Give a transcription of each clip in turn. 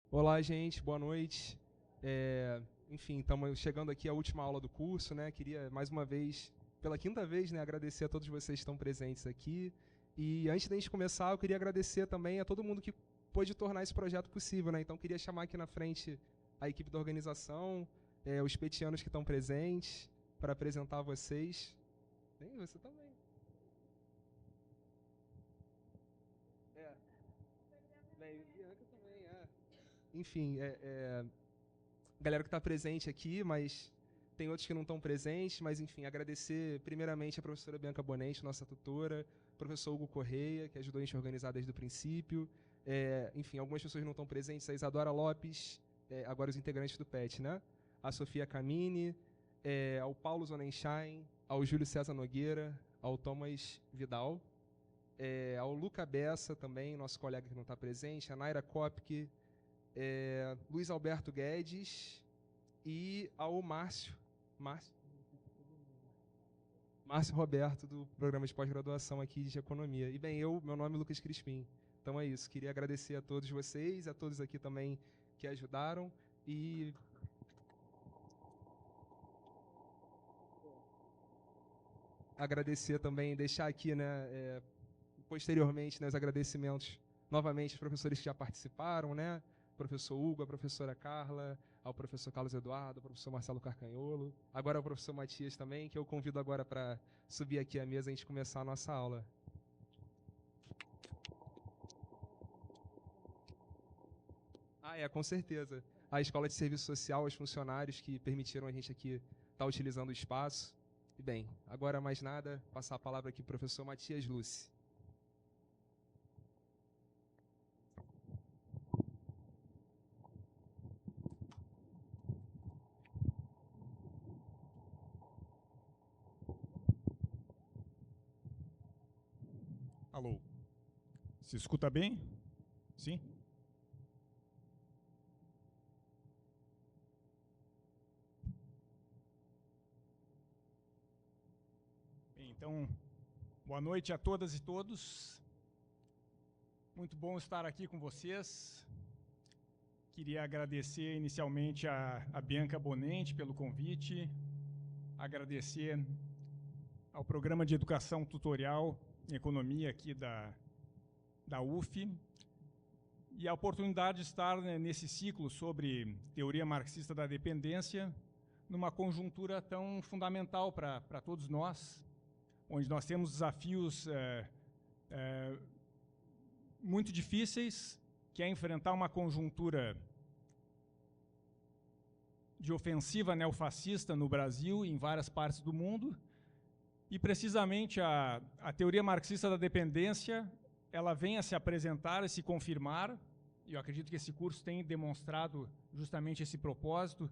Olá, gente, boa noite. Enfim, estamos chegando aqui à última aula do curso, né? Queria, mais uma vez, pela quinta vez, né, agradecer a todos vocês que estão presentes aqui. E antes da gente começar, eu queria agradecer também a todo mundo que pôde tornar esse projeto possível, né? Então, queria chamar aqui na frente a equipe da organização, os petianos que estão presentes, para apresentar a vocês. Tem você também. Bem, Bianca também, Enfim, galera que está presente aqui, mas tem outros que não estão presentes, mas enfim, agradecer primeiramente a professora Bianca Bonente, nossa tutora, professor Hugo Correia, que ajudou a gente a organizar desde o princípio, enfim, algumas pessoas não estão presentes, a Isadora Lopes, agora os integrantes do PET, né? A Sofia Camini, ao Paulo Zonenschein, ao Júlio César Nogueira, ao Thomas Vidal, ao Luca Bessa também, nosso colega que não está presente, a Naira Kopke, Luiz Alberto Guedes e ao Márcio Roberto, do programa de pós-graduação aqui de Economia. E bem, meu nome é Lucas Crispim. Então é isso, queria agradecer a todos vocês, a todos aqui também que ajudaram e agradecer também, deixar aqui, né, posteriormente, né, os agradecimentos novamente aos professores que já participaram, né? Professor Hugo, a professora Carla, ao professor Carlos Eduardo, ao professor Marcelo Carcanholo, agora ao professor Matias também, que eu convido agora para subir aqui à mesa e a gente começar a nossa aula. Com certeza. A Escola de Serviço Social, os funcionários que permitiram a gente aqui estar utilizando o espaço. E bem, agora mais nada, passar a palavra aqui para o professor Matias Lúcio. Alô, se escuta bem? Sim? Bem, então, boa noite a todas e todos. Muito bom estar aqui com vocês. Queria agradecer inicialmente a Bianca Bonente pelo convite, agradecer ao Programa de Educação Tutorial em Economia aqui da UF, e a oportunidade de estar nesse ciclo sobre teoria marxista da dependência, numa conjuntura tão fundamental para todos nós, onde nós temos desafios muito difíceis, que é enfrentar uma conjuntura de ofensiva neofascista no Brasil e em várias partes do mundo, e precisamente a teoria marxista da dependência ela vem a se apresentar e se confirmar, e eu acredito que esse curso tem demonstrado justamente esse propósito,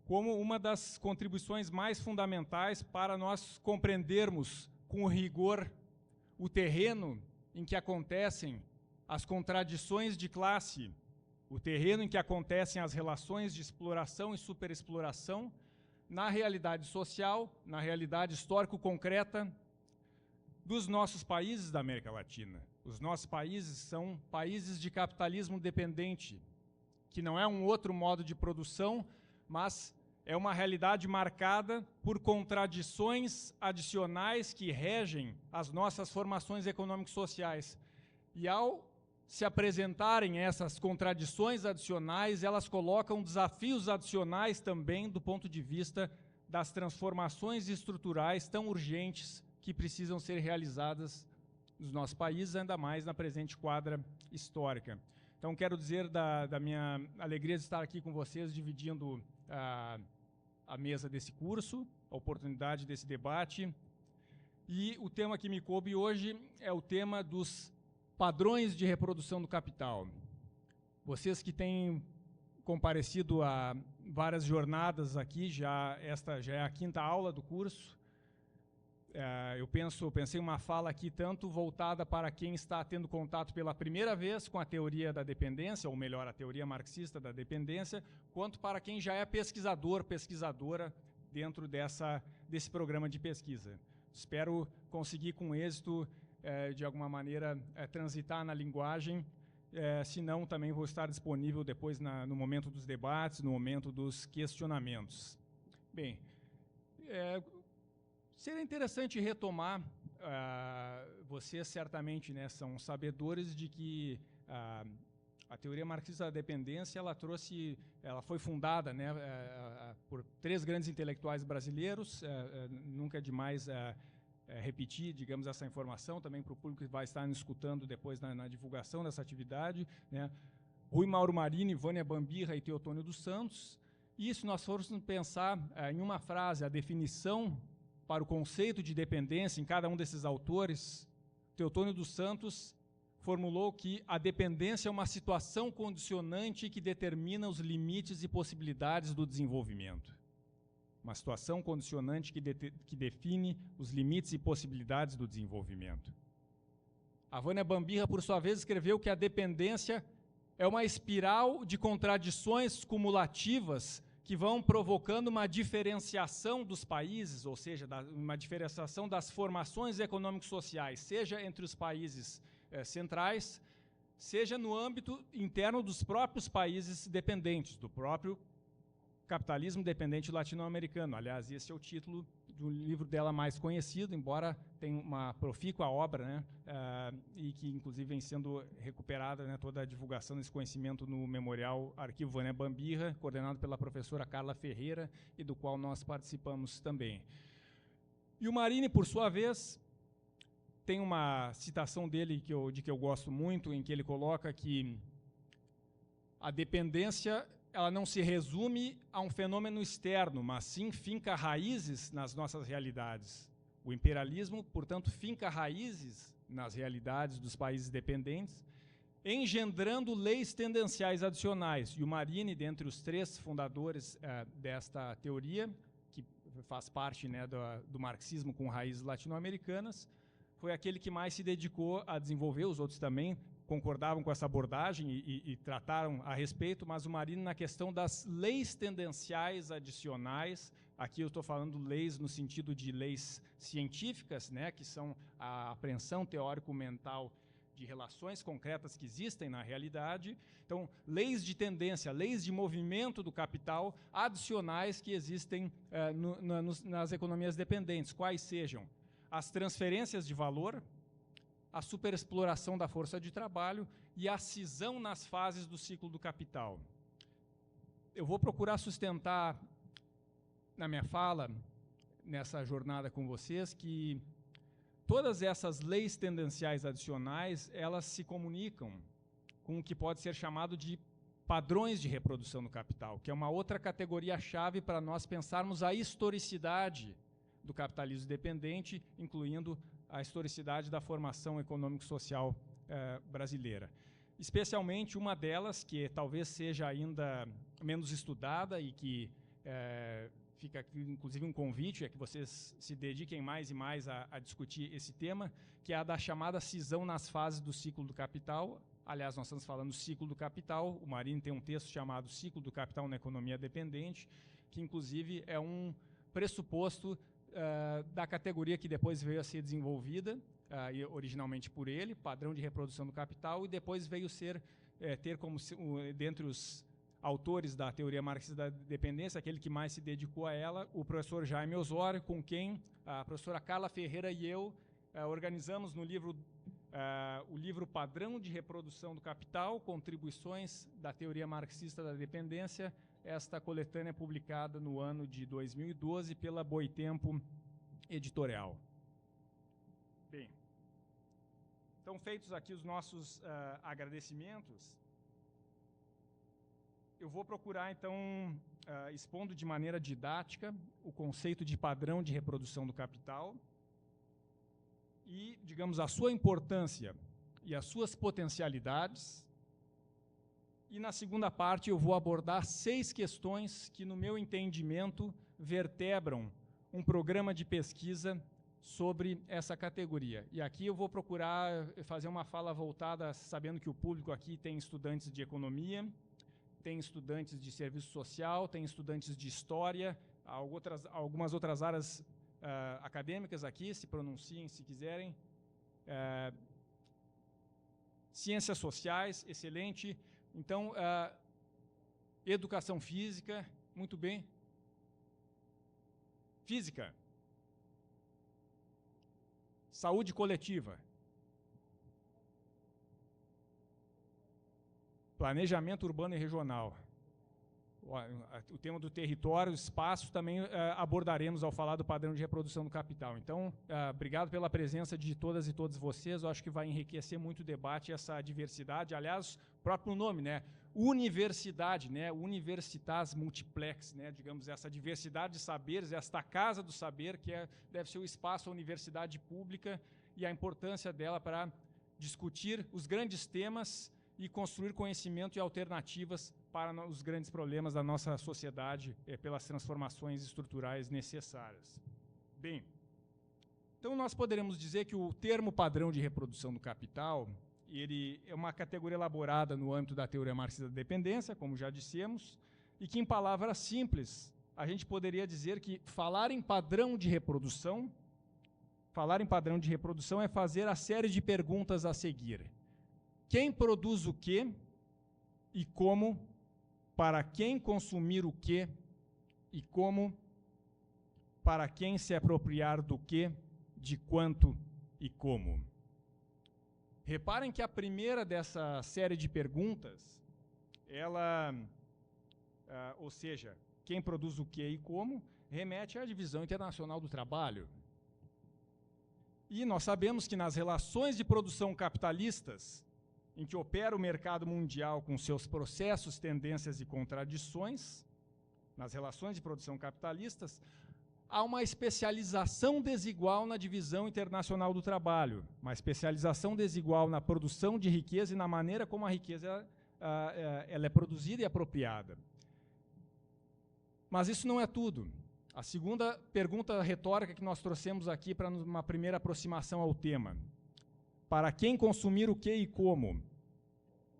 como uma das contribuições mais fundamentais para nós compreendermos com rigor o terreno em que acontecem as contradições de classe, o terreno em que acontecem as relações de exploração e superexploração na realidade social, na realidade histórico-concreta dos nossos países da América Latina. Os nossos países são países de capitalismo dependente, que não é um outro modo de produção, mas é uma realidade marcada por contradições adicionais que regem as nossas formações econômico-sociais. E ao se apresentarem essas contradições adicionais, elas colocam desafios adicionais também do ponto de vista das transformações estruturais tão urgentes que precisam ser realizadas nos nossos países, ainda mais na presente quadra histórica. Então, quero dizer da minha alegria de estar aqui com vocês, dividindo a mesa desse curso, a oportunidade desse debate. E o tema que me coube hoje é o tema dos padrões de reprodução do capital. Vocês que têm comparecido a várias jornadas aqui, esta já é a quinta aula do curso, eu pensei uma fala aqui tanto voltada para quem está tendo contato pela primeira vez com a teoria da dependência, ou melhor, a teoria marxista da dependência, quanto para quem já é pesquisador, pesquisadora dentro desse programa de pesquisa. Espero conseguir com êxito, de alguma maneira, transitar na linguagem se não, também vou estar disponível depois no momento dos debates, no momento dos questionamentos. Bem, seria interessante retomar, vocês certamente, né, são sabedores de que a teoria marxista da dependência ela foi fundada, né, por 3 grandes intelectuais brasileiros. Nunca é demais repetir, digamos, essa informação também para o público que vai estar nos escutando depois na divulgação dessa atividade, né? Rui Mauro Marini, Vânia Bambirra e Teotônio dos Santos. E se nós formos pensar em uma frase, a definição para o conceito de dependência em cada um desses autores, Teotônio dos Santos formulou que a dependência é uma situação condicionante que determina os limites e possibilidades do desenvolvimento. Uma situação condicionante que define os limites e possibilidades do desenvolvimento. A Vânia Bambirra, por sua vez, escreveu que a dependência é uma espiral de contradições cumulativas que vão provocando uma diferenciação dos países, ou seja, uma diferenciação das formações econômico-sociais, seja entre os países centrais, seja no âmbito interno dos próprios países dependentes, do próprio capitalismo dependente latino-americano. Aliás, esse é o título do livro dela mais conhecido, embora tenha uma profícua obra, né, e que, inclusive, vem sendo recuperada, né, toda a divulgação desse conhecimento no Memorial Arquivo Vânia Bambirra, coordenado pela professora Carla Ferreira, e do qual nós participamos também. E o Marini, por sua vez, tem uma citação dele de que eu gosto muito, em que ele coloca que a dependência ela não se resume a um fenômeno externo, mas sim finca raízes nas nossas realidades. O imperialismo, portanto, finca raízes nas realidades dos países dependentes, engendrando leis tendenciais adicionais. E o Marini, dentre os 3 fundadores desta teoria, que faz parte, né, do marxismo com raízes latino-americanas, foi aquele que mais se dedicou a desenvolver. Os outros também concordavam com essa abordagem e trataram a respeito, mas o Marini na questão das leis tendenciais adicionais. Aqui eu estou falando leis no sentido de leis científicas, né, que são a apreensão teórico-mental de relações concretas que existem na realidade. Então, leis de tendência, leis de movimento do capital adicionais que existem nas economias dependentes, quais sejam as transferências de valor, a superexploração da força de trabalho e a cisão nas fases do ciclo do capital. Eu vou procurar sustentar na minha fala, nessa jornada com vocês, que todas essas leis tendenciais adicionais, elas se comunicam com o que pode ser chamado de padrões de reprodução do capital, que é uma outra categoria-chave para nós pensarmos a historicidade do capitalismo dependente, incluindo a historicidade da formação econômico-social brasileira. Especialmente uma delas, que talvez seja ainda menos estudada e que fica aqui, inclusive, um convite a que vocês se dediquem mais e mais a discutir esse tema, que é a da chamada cisão nas fases do ciclo do capital. Aliás, nós estamos falando do ciclo do capital. O Marini tem um texto chamado Ciclo do Capital na Economia Dependente, que, inclusive, é um pressuposto da categoria que depois veio a ser desenvolvida, originalmente por ele, padrão de reprodução do capital, e depois veio ter como, dentre os autores da teoria marxista da dependência, aquele que mais se dedicou a ela, o professor Jaime Osório, com quem a professora Carla Ferreira e eu organizamos no livro, o livro Padrão de Reprodução do Capital, Contribuições da Teoria Marxista da Dependência, esta coletânea publicada no ano de 2012 pela Boitempo Editorial. Bem, então, feitos aqui os nossos agradecimentos, eu vou procurar, então, expondo de maneira didática o conceito de padrão de reprodução do capital e, digamos, a sua importância e as suas potencialidades. E, na segunda parte, eu vou abordar 6 questões que, no meu entendimento, vertebram um programa de pesquisa sobre essa categoria. E aqui eu vou procurar fazer uma fala voltada, sabendo que o público aqui tem estudantes de economia, tem estudantes de serviço social, tem estudantes de história, algumas outras áreas acadêmicas aqui, se pronunciem se quiserem. Ciências sociais, excelente. Então, educação física, muito bem. Física. Saúde coletiva. Planejamento urbano e regional. O tema do território, espaço, também abordaremos ao falar do padrão de reprodução do capital. Então, obrigado pela presença de todas e todos vocês. Eu acho que vai enriquecer muito o debate, essa diversidade. Aliás, o próprio nome, né? Universidade, né? Universitas multiplex, né? Digamos, essa diversidade de saberes, esta casa do saber, que deve ser o espaço, a universidade pública, e a importância dela para discutir os grandes temas e construir conhecimento e alternativas para os grandes problemas da nossa sociedade, pelas transformações estruturais necessárias. Bem, então nós poderemos dizer que o termo padrão de reprodução do capital, ele é uma categoria elaborada no âmbito da teoria marxista da dependência, como já dissemos, e que, em palavras simples, a gente poderia dizer que falar em padrão de reprodução é fazer a série de perguntas a seguir. Quem produz o quê e como, para quem consumir o quê e como, para quem se apropriar do quê, de quanto e como. Reparem que a primeira dessa série de perguntas, ou seja, quem produz o quê e como, remete à divisão internacional do trabalho. E nós sabemos que nas relações de produção capitalistas, em que opera o mercado mundial com seus processos, tendências e contradições, nas relações de produção capitalistas, há uma especialização desigual na divisão internacional do trabalho, uma especialização desigual na produção de riqueza e na maneira como a riqueza ela é produzida e apropriada. Mas isso não é tudo. A segunda pergunta retórica que nós trouxemos aqui para uma primeira aproximação ao tema: para quem consumir o que e como?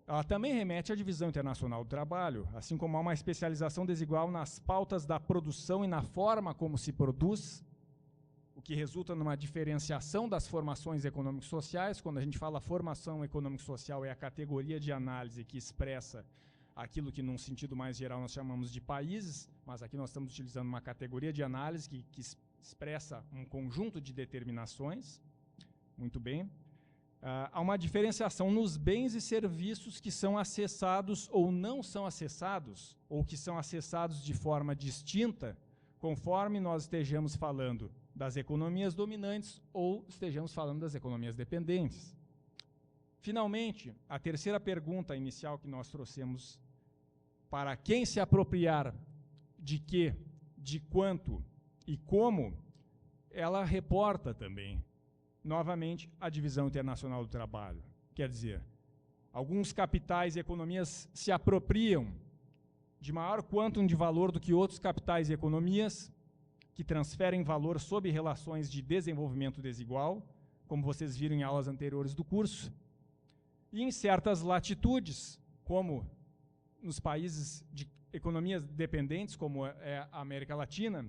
Ela também remete à divisão internacional do trabalho, assim como há uma especialização desigual nas pautas da produção e na forma como se produz, o que resulta numa diferenciação das formações econômico-sociais. Quando a gente fala formação econômico-social, é a categoria de análise que expressa aquilo que, num sentido mais geral, nós chamamos de países, mas aqui nós estamos utilizando uma categoria de análise que expressa um conjunto de determinações. Muito bem. Há uma diferenciação nos bens e serviços que são acessados ou não são acessados, ou que são acessados de forma distinta, conforme nós estejamos falando das economias dominantes ou estejamos falando das economias dependentes. Finalmente, a terceira pergunta inicial que nós trouxemos: para quem se apropriar de quê, de quanto e como, ela reporta também, novamente, a divisão internacional do trabalho. Quer dizer, alguns capitais e economias se apropriam de maior quantum de valor do que outros capitais e economias, que transferem valor sob relações de desenvolvimento desigual, como vocês viram em aulas anteriores do curso, e em certas latitudes, como nos países de economias dependentes, como é a América Latina,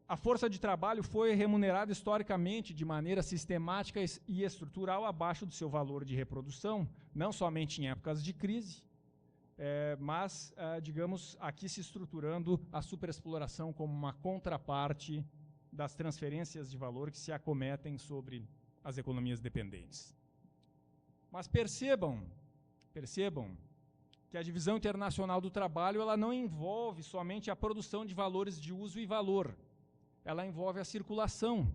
a força de trabalho foi remunerada historicamente de maneira sistemática e estrutural abaixo do seu valor de reprodução, não somente em épocas de crise, mas, digamos, aqui se estruturando a superexploração como uma contraparte das transferências de valor que se acometem sobre as economias dependentes. Mas percebam que a divisão internacional do trabalho ela não envolve somente a produção de valores de uso e valor. Ela envolve a circulação.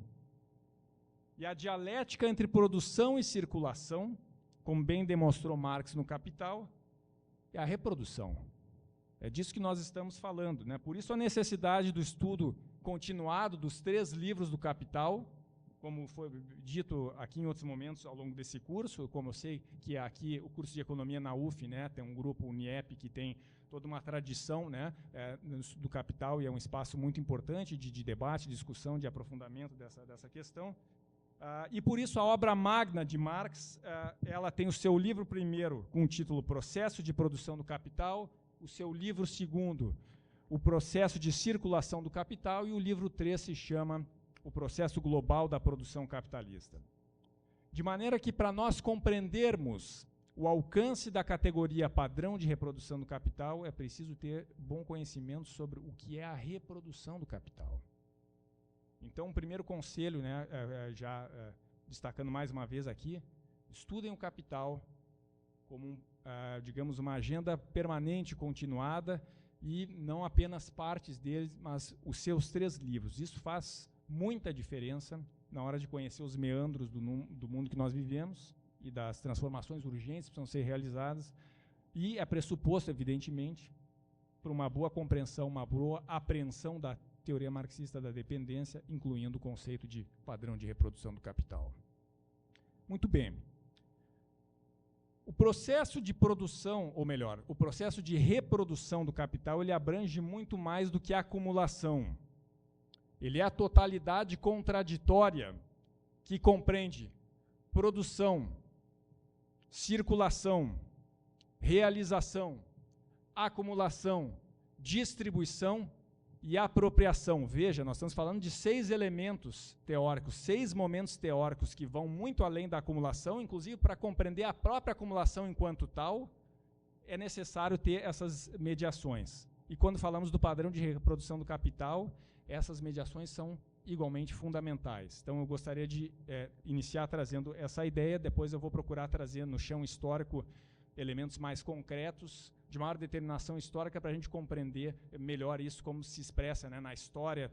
E a dialética entre produção e circulação, como bem demonstrou Marx no Capital, é a reprodução. É disso que nós estamos falando, né? Por isso a necessidade do estudo continuado dos 3 livros do Capital, como foi dito aqui em outros momentos ao longo desse curso, como eu sei que aqui o curso de Economia na UF, né, tem um grupo UNIEP que tem toda uma tradição, né, do Capital, e é um espaço muito importante de debate, discussão, de aprofundamento dessa questão. E por isso a obra magna de Marx, ela tem o seu livro primeiro com o título Processo de Produção do Capital, o seu livro segundo, O Processo de Circulação do Capital, e o livro 3 se chama O Processo Global da Produção Capitalista. De maneira que, para nós compreendermos o alcance da categoria padrão de reprodução do capital, é preciso ter bom conhecimento sobre o que é a reprodução do capital. Então, o primeiro conselho, né, destacando mais uma vez aqui, estudem o capital como, digamos, uma agenda permanente, continuada, e não apenas partes deles, mas os seus 3 livros. Isso faz muita diferença na hora de conhecer os meandros do mundo que nós vivemos e das transformações urgentes que precisam ser realizadas, e é pressuposto, evidentemente, para uma boa compreensão, uma boa apreensão da teoria marxista da dependência, incluindo o conceito de padrão de reprodução do capital. Muito bem. O processo de produção, ou melhor, o processo de reprodução do capital, ele abrange muito mais do que a acumulação. Ele é a totalidade contraditória que compreende produção, circulação, realização, acumulação, distribuição e apropriação. Veja, nós estamos falando de 6 elementos teóricos, 6 momentos teóricos que vão muito além da acumulação, inclusive para compreender a própria acumulação enquanto tal, é necessário ter essas mediações. E quando falamos do padrão de reprodução do capital, essas mediações são igualmente fundamentais. Então, eu gostaria de iniciar trazendo essa ideia, depois eu vou procurar trazer no chão histórico elementos mais concretos, de maior determinação histórica, para a gente compreender melhor isso, como se expressa, né, na história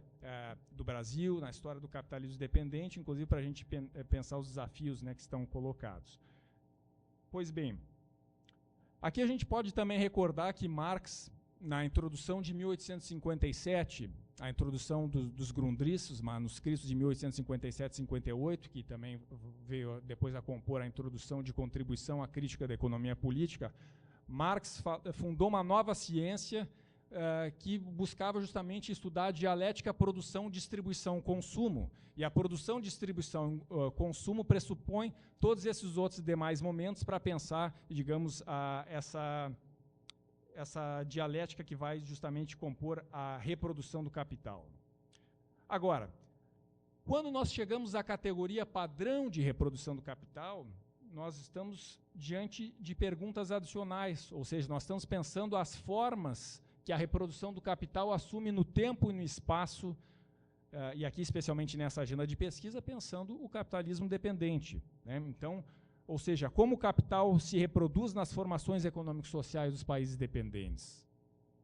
do Brasil, na história do capitalismo dependente, inclusive para a gente pensar os desafios, né, que estão colocados. Pois bem, aqui a gente pode também recordar que Marx, na introdução de 1857, a introdução dos Grundrisse, os manuscritos de 1857-58, que também veio depois a compor a introdução de contribuição à crítica da economia política, Marx fundou uma nova ciência que buscava justamente estudar a dialética produção, distribuição, consumo. E a produção, distribuição, consumo pressupõe todos esses outros demais momentos para pensar, digamos, essa dialética que vai justamente compor a reprodução do capital. Agora, quando nós chegamos à categoria padrão de reprodução do capital, nós estamos diante de perguntas adicionais, ou seja, nós estamos pensando as formas que a reprodução do capital assume no tempo e no espaço, e aqui especialmente nessa agenda de pesquisa, pensando o capitalismo dependente, né? Então, ou seja, como o capital se reproduz nas formações econômicos sociais dos países dependentes.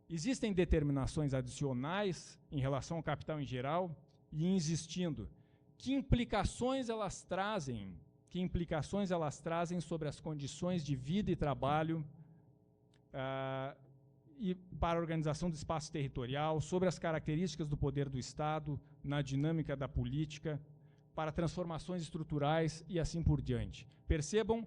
Existem determinações adicionais em relação ao capital em geral, e insistindo, que implicações elas trazem sobre as condições de vida e trabalho e para a organização do espaço territorial, sobre as características do poder do Estado, na dinâmica da política, para transformações estruturais e assim por diante. Percebam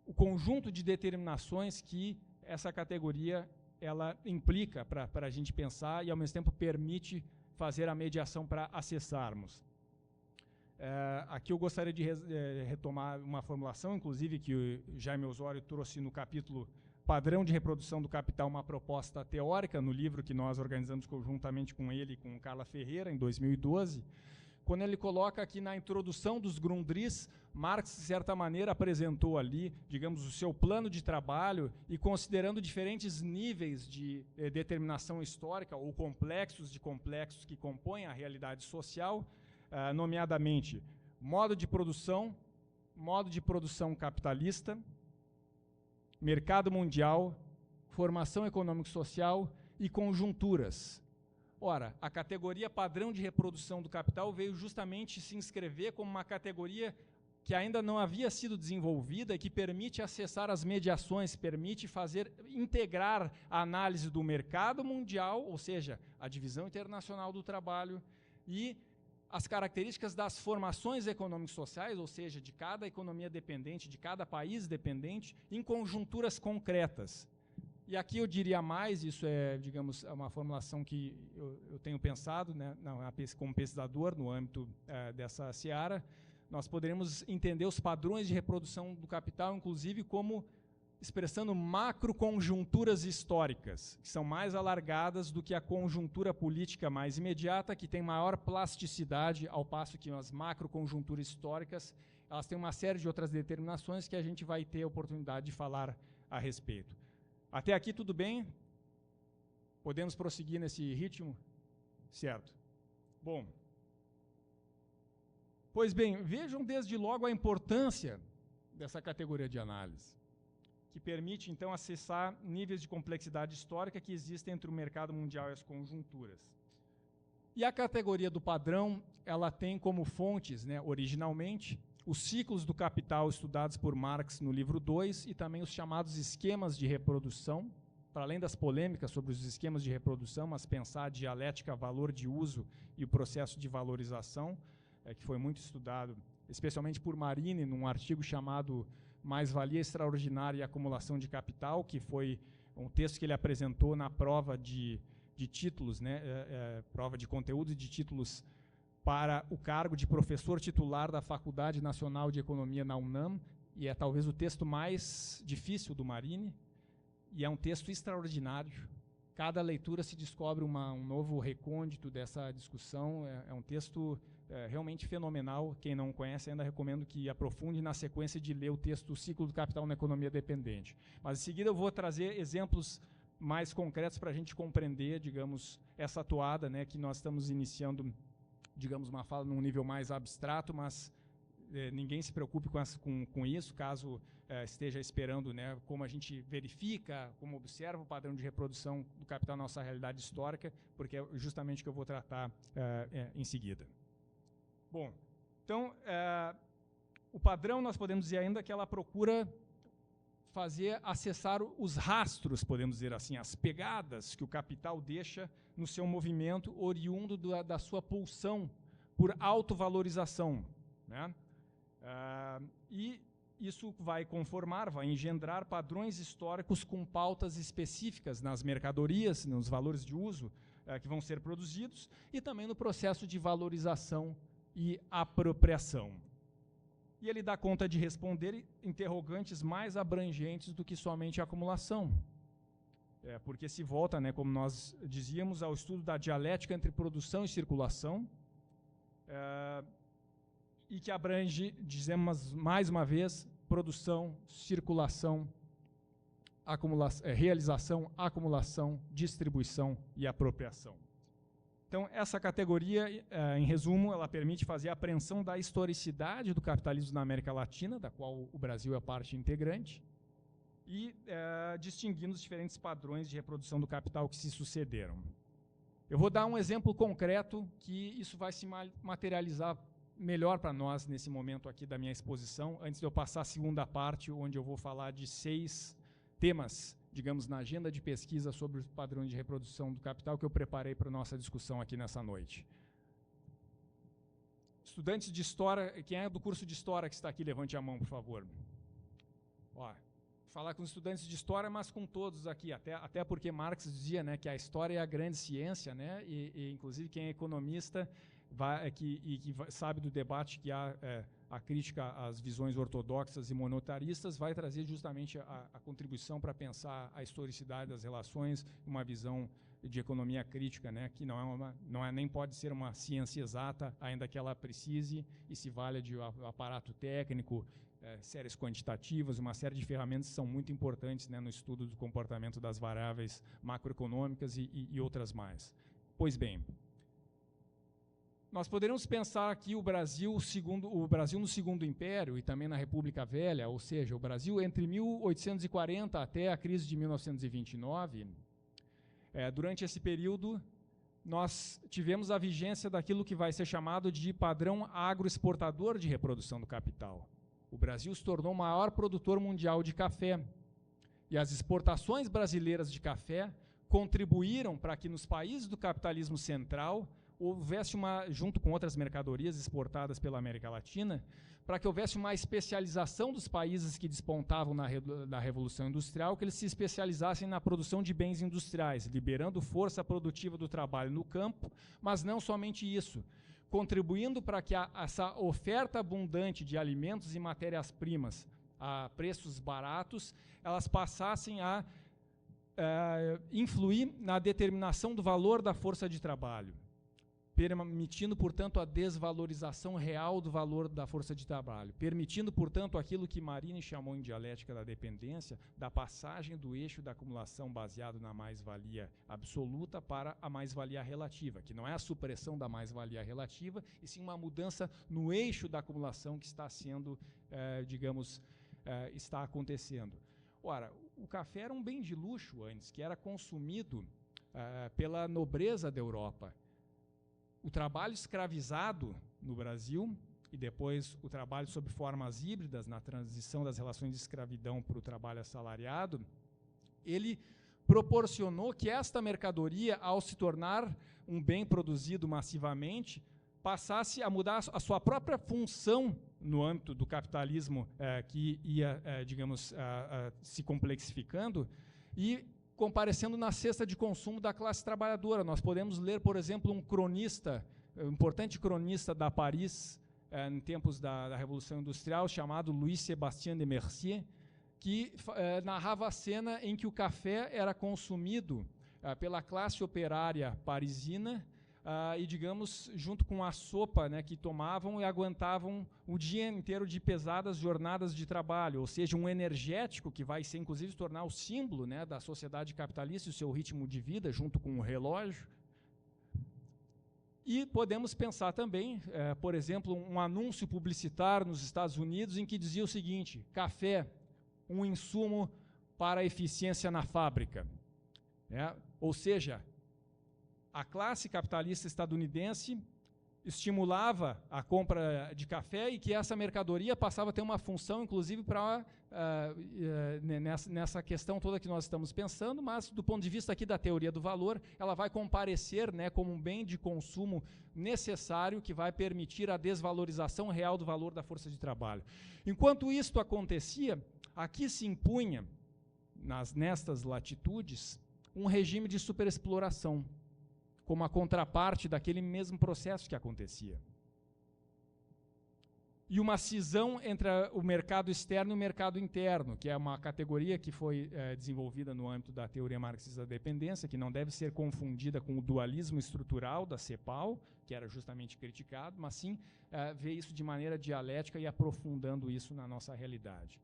o conjunto de determinações que essa categoria ela implica para a gente pensar e, ao mesmo tempo, permite fazer a mediação para acessarmos. Aqui eu gostaria de retomar uma formulação, inclusive, que o Jaime Osório trouxe no capítulo Padrão de Reprodução do Capital, uma proposta teórica, no livro que nós organizamos conjuntamente com ele e com Carla Ferreira, em 2012, quando ele coloca aqui na introdução dos Grundrisse, Marx, de certa maneira, apresentou ali, digamos, o seu plano de trabalho e considerando diferentes níveis de determinação histórica ou complexos de complexos que compõem a realidade social, nomeadamente modo de produção capitalista, mercado mundial, formação econômico-social e conjunturas. Ora, a categoria padrão de reprodução do capital veio justamente se inscrever como uma categoria que ainda não havia sido desenvolvida e que permite acessar as mediações, permite integrar a análise do mercado mundial, ou seja, a divisão internacional do trabalho, e as características das formações econômicas sociais, ou seja, de cada economia dependente, de cada país dependente, em conjunturas concretas. E aqui eu diria mais, isso é, digamos, uma formulação que eu tenho pensado, né, como pesquisador no âmbito dessa seara, nós poderemos entender os padrões de reprodução do capital, inclusive, como expressando macroconjunturas históricas, que são mais alargadas do que a conjuntura política mais imediata, que tem maior plasticidade, ao passo que as macroconjunturas históricas elas têm uma série de outras determinações que a gente vai ter a oportunidade de falar a respeito. Até aqui tudo bem? Podemos prosseguir nesse ritmo? Certo. Bom. Pois bem, vejam desde logo a importância dessa categoria de análise, que permite, então, acessar níveis de complexidade histórica que existem entre o mercado mundial e as conjunturas. E a categoria do padrão, ela tem como fontes, né, originalmente, os ciclos do capital estudados por Marx no livro 2 e também os chamados esquemas de reprodução, para além das polêmicas sobre os esquemas de reprodução, mas pensar a dialética, valor de uso e o processo de valorização, que foi muito estudado, especialmente por Marini, num artigo chamado Mais-Valia Extraordinária e Acumulação de Capital, que foi um texto que ele apresentou na prova de títulos, né, prova de conteúdo de títulos para o cargo de professor titular da Faculdade Nacional de Economia na UNAM, e é talvez o texto mais difícil do Marini, e é um texto extraordinário. Cada leitura se descobre um novo recôndito dessa discussão, é um texto realmente fenomenal. Quem não conhece ainda recomendo que aprofunde na sequência de ler o texto O Ciclo do Capital na Economia Dependente. Mas em seguida eu vou trazer exemplos mais concretos para a gente compreender, digamos, essa atuada, né, que nós estamos iniciando, digamos, uma fala num nível mais abstrato, mas ninguém se preocupe com isso, caso esteja esperando, né, como a gente verifica, como observa o padrão de reprodução do capital na nossa realidade histórica, porque é justamente o que eu vou tratar em seguida. Bom, então, o padrão nós podemos dizer ainda que ela procura acessar os rastros, podemos dizer assim, as pegadas que o capital deixa no seu movimento oriundo da sua pulsão por autovalorização, né? E isso vai engendrar padrões históricos com pautas específicas nas mercadorias, nos valores de uso que vão ser produzidos, e também no processo de valorização e apropriação. E ele dá conta de responder interrogantes mais abrangentes do que somente a acumulação. Porque se volta, né, como nós dizíamos, ao estudo da dialética entre produção e circulação, e que abrange, dizemos mais uma vez, produção, circulação, realização, acumulação, distribuição e apropriação. Então, essa categoria, em resumo, ela permite fazer a apreensão da historicidade do capitalismo na América Latina, da qual o Brasil é parte integrante, e distinguindo os diferentes padrões de reprodução do capital que se sucederam. Eu vou dar um exemplo concreto que isso vai se materializar melhor para nós nesse momento aqui da minha exposição, antes de eu passar a segunda parte, onde eu vou falar de 6 temas, digamos, na agenda de pesquisa sobre os padrões de reprodução do capital que eu preparei para a nossa discussão aqui nessa noite. Estudantes de História, quem é do curso de História que está aqui, levante a mão, por favor. Ó, falar com os estudantes de História, mas com todos aqui, até porque Marx dizia, né, que a História é a grande ciência, né, e inclusive quem é economista que sabe do debate que há a crítica às visões ortodoxas e monetaristas, vai trazer justamente a contribuição para pensar a historicidade das relações, uma visão de economia crítica, né, que nem pode ser uma ciência exata, ainda que ela precise e se valha de aparato técnico, séries quantitativas, uma série de ferramentas que são muito importantes, né, no estudo do comportamento das variáveis macroeconômicas e outras mais. Pois bem, nós poderíamos pensar aqui o Brasil no Segundo Império e também na República Velha, ou seja, o Brasil entre 1840 até a crise de 1929. Durante esse período, nós tivemos a vigência daquilo que vai ser chamado de padrão agroexportador de reprodução do capital. O Brasil se tornou o maior produtor mundial de café, e as exportações brasileiras de café contribuíram para que nos países do capitalismo central houvesse junto com outras mercadorias exportadas pela América Latina, para que houvesse uma especialização dos países que despontavam na Revolução Industrial, que eles se especializassem na produção de bens industriais, liberando força produtiva do trabalho no campo, mas não somente isso, contribuindo para que essa oferta abundante de alimentos e matérias-primas a preços baratos, elas passassem a influir na determinação do valor da força de trabalho. permitindo, portanto, a desvalorização real do valor da força de trabalho, permitindo, portanto, aquilo que Marini chamou em dialética da dependência, da passagem do eixo da acumulação baseado na mais-valia absoluta para a mais-valia relativa, que não é a supressão da mais-valia relativa, e sim uma mudança no eixo da acumulação que está sendo, está acontecendo. Ora, o café era um bem de luxo antes, que era consumido pela nobreza da Europa. O trabalho escravizado no Brasil e depois o trabalho sob formas híbridas na transição das relações de escravidão para o trabalho assalariado, ele proporcionou que esta mercadoria, ao se tornar um bem produzido massivamente, passasse a mudar a sua própria função no âmbito do capitalismo que ia, se complexificando e comparecendo na cesta de consumo da classe trabalhadora. Nós podemos ler, por exemplo, um importante cronista da Paris, em tempos da Revolução Industrial, chamado Louis Sébastien de Mercier, que narrava a cena em que o café era consumido pela classe operária parisina e, junto com a sopa, né, que tomavam e aguentavam o dia inteiro de pesadas jornadas de trabalho, ou seja, um energético que vai ser, inclusive, se tornar o símbolo, né, da sociedade capitalista e o seu ritmo de vida, junto com o relógio. E podemos pensar também, por exemplo, um anúncio publicitário nos Estados Unidos em que dizia o seguinte: café, um insumo para a eficiência na fábrica. Ou seja, a classe capitalista estadunidense estimulava a compra de café e que essa mercadoria passava a ter uma função, inclusive, para nessa questão toda que nós estamos pensando, mas, do ponto de vista aqui da teoria do valor, ela vai comparecer, né, como um bem de consumo necessário que vai permitir a desvalorização real do valor da força de trabalho. Enquanto isto acontecia, aqui se impunha, nestas latitudes, um regime de superexploração, como a contraparte daquele mesmo processo que acontecia. E uma cisão entre o mercado externo e o mercado interno, que é uma categoria que foi desenvolvida no âmbito da teoria marxista da dependência, que não deve ser confundida com o dualismo estrutural da CEPAL, que era justamente criticado, mas sim ver isso de maneira dialética e aprofundando isso na nossa realidade.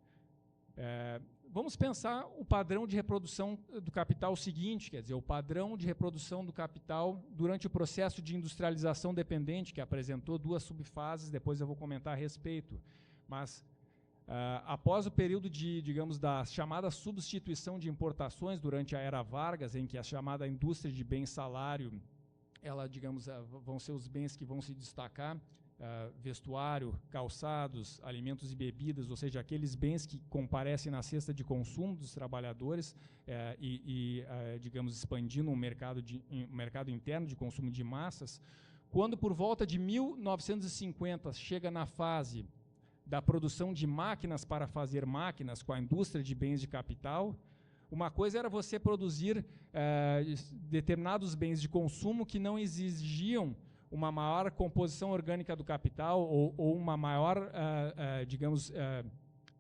Vamos pensar o padrão de reprodução do capital seguinte, quer dizer, o padrão de reprodução do capital durante o processo de industrialização dependente, que apresentou duas subfases, depois eu vou comentar a respeito. Mas, após o período da chamada substituição de importações durante a era Vargas, em que a chamada indústria de bem-salário, vão ser os bens que vão se destacar, vestuário, calçados, alimentos e bebidas, ou seja, aqueles bens que comparecem na cesta de consumo dos trabalhadores expandindo um mercado interno de consumo de massas. Quando, por volta de 1950, chega na fase da produção de máquinas para fazer máquinas com a indústria de bens de capital, uma coisa era você produzir determinados bens de consumo que não exigiam uma maior composição orgânica do capital ou uma maior,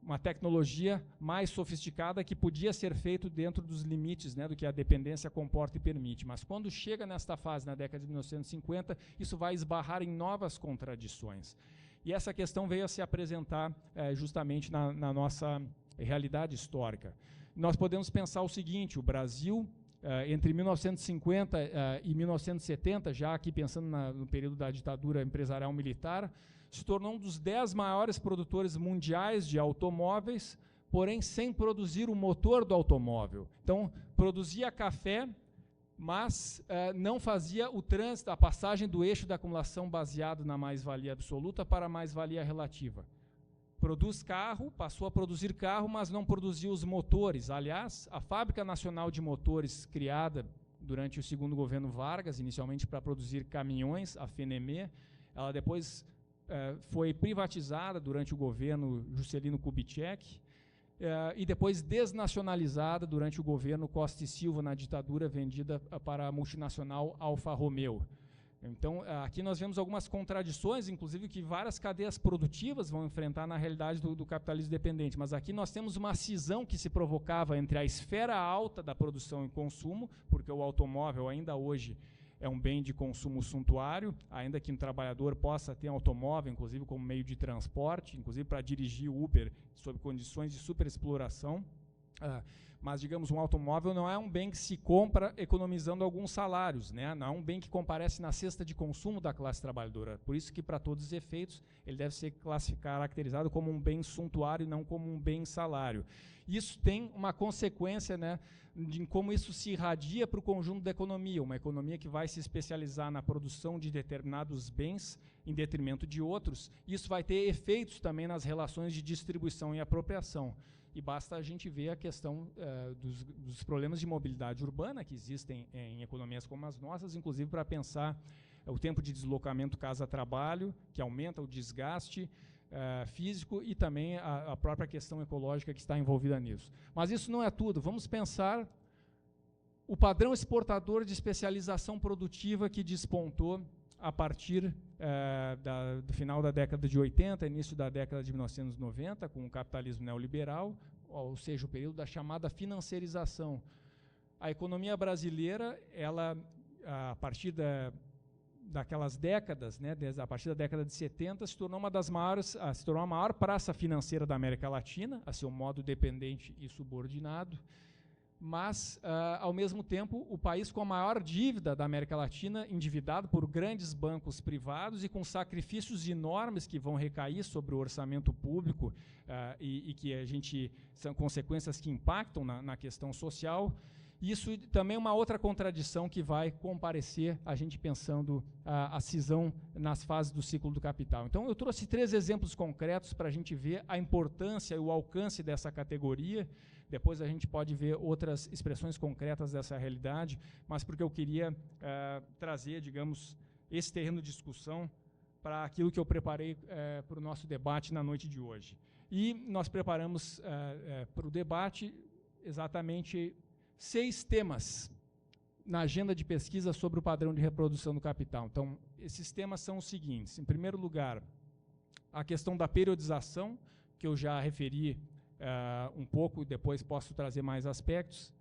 uma tecnologia mais sofisticada que podia ser feito dentro dos limites, né, do que a dependência comporta e permite. Mas quando chega nesta fase, na década de 1950, isso vai esbarrar em novas contradições. E essa questão veio a se apresentar justamente na nossa realidade histórica. Nós podemos pensar o seguinte: o Brasil, entre 1950 e 1970, já aqui pensando no período da ditadura empresarial militar, se tornou um dos 10 maiores produtores mundiais de automóveis, porém sem produzir o motor do automóvel. Então, produzia café, mas não fazia o trânsito, a passagem do eixo da acumulação baseado na mais-valia absoluta para a mais-valia relativa. Produz carro, passou a produzir carro, mas não produziu os motores. Aliás, a Fábrica Nacional de Motores, criada durante o segundo governo Vargas, inicialmente para produzir caminhões, a FENEME, ela depois foi privatizada durante o governo Juscelino Kubitschek e depois desnacionalizada durante o governo Costa e Silva, na ditadura, vendida para a multinacional Alfa Romeo. Então, aqui nós vemos algumas contradições, inclusive, que várias cadeias produtivas vão enfrentar na realidade do capitalismo dependente. Mas aqui nós temos uma cisão que se provocava entre a esfera alta da produção e consumo, porque o automóvel ainda hoje é um bem de consumo suntuário, ainda que um trabalhador possa ter automóvel, inclusive como meio de transporte, inclusive para dirigir Uber sob condições de superexploração. Mas, digamos, um automóvel não é um bem que se compra economizando alguns salários, né? Não é um bem que comparece na cesta de consumo da classe trabalhadora. Por isso que, para todos os efeitos, ele deve ser caracterizado como um bem suntuário e não como um bem salário. Isso tem uma consequência, né, de como isso se irradia para o conjunto da economia, uma economia que vai se especializar na produção de determinados bens em detrimento de outros. Isso vai ter efeitos também nas relações de distribuição e apropriação. E basta a gente ver a questão dos problemas de mobilidade urbana que existem em economias como as nossas, inclusive para pensar o tempo de deslocamento casa-trabalho, que aumenta o desgaste físico, e também a própria questão ecológica que está envolvida nisso. Mas isso não é tudo. Vamos pensar o padrão exportador de especialização produtiva que despontou a partir do final da década de 80, início da década de 1990, com o capitalismo neoliberal, ou seja, o período da chamada financiarização. A economia brasileira, ela, a partir daquelas décadas, né, a partir da década de 70, se tornou uma das maiores, se tornou a maior praça financeira da América Latina, a seu modo dependente e subordinado, mas, ao mesmo tempo, o país com a maior dívida da América Latina, endividado por grandes bancos privados e com sacrifícios enormes que vão recair sobre o orçamento público e que são consequências que impactam na questão social. Isso também é uma outra contradição que vai comparecer a gente pensando a cisão nas fases do ciclo do capital. Então, eu trouxe 3 exemplos concretos para a gente ver a importância e o alcance dessa categoria. Depois a gente pode ver outras expressões concretas dessa realidade, mas porque eu queria trazer, digamos, esse terreno de discussão para aquilo que eu preparei para o nosso debate na noite de hoje. E nós preparamos para o debate exatamente 6 temas na agenda de pesquisa sobre o padrão de reprodução do capital. Então, esses temas são os seguintes. Em primeiro lugar, a questão da periodização, que eu já referi um pouco, depois posso trazer mais aspectos.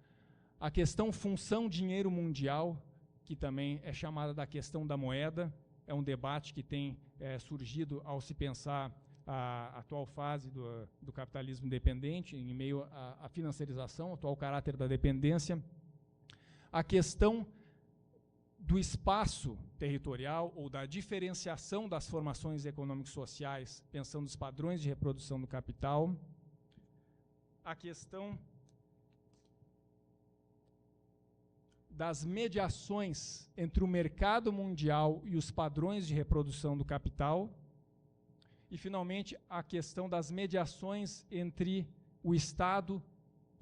A questão função dinheiro mundial, que também é chamada da questão da moeda, é um debate que tem surgido ao se pensar a atual fase do capitalismo dependente, em meio à financiarização, o atual caráter da dependência. A questão do espaço territorial ou da diferenciação das formações econômicas sociais, pensando os padrões de reprodução do capital. A questão das mediações entre o mercado mundial e os padrões de reprodução do capital. E, finalmente, a questão das mediações entre o Estado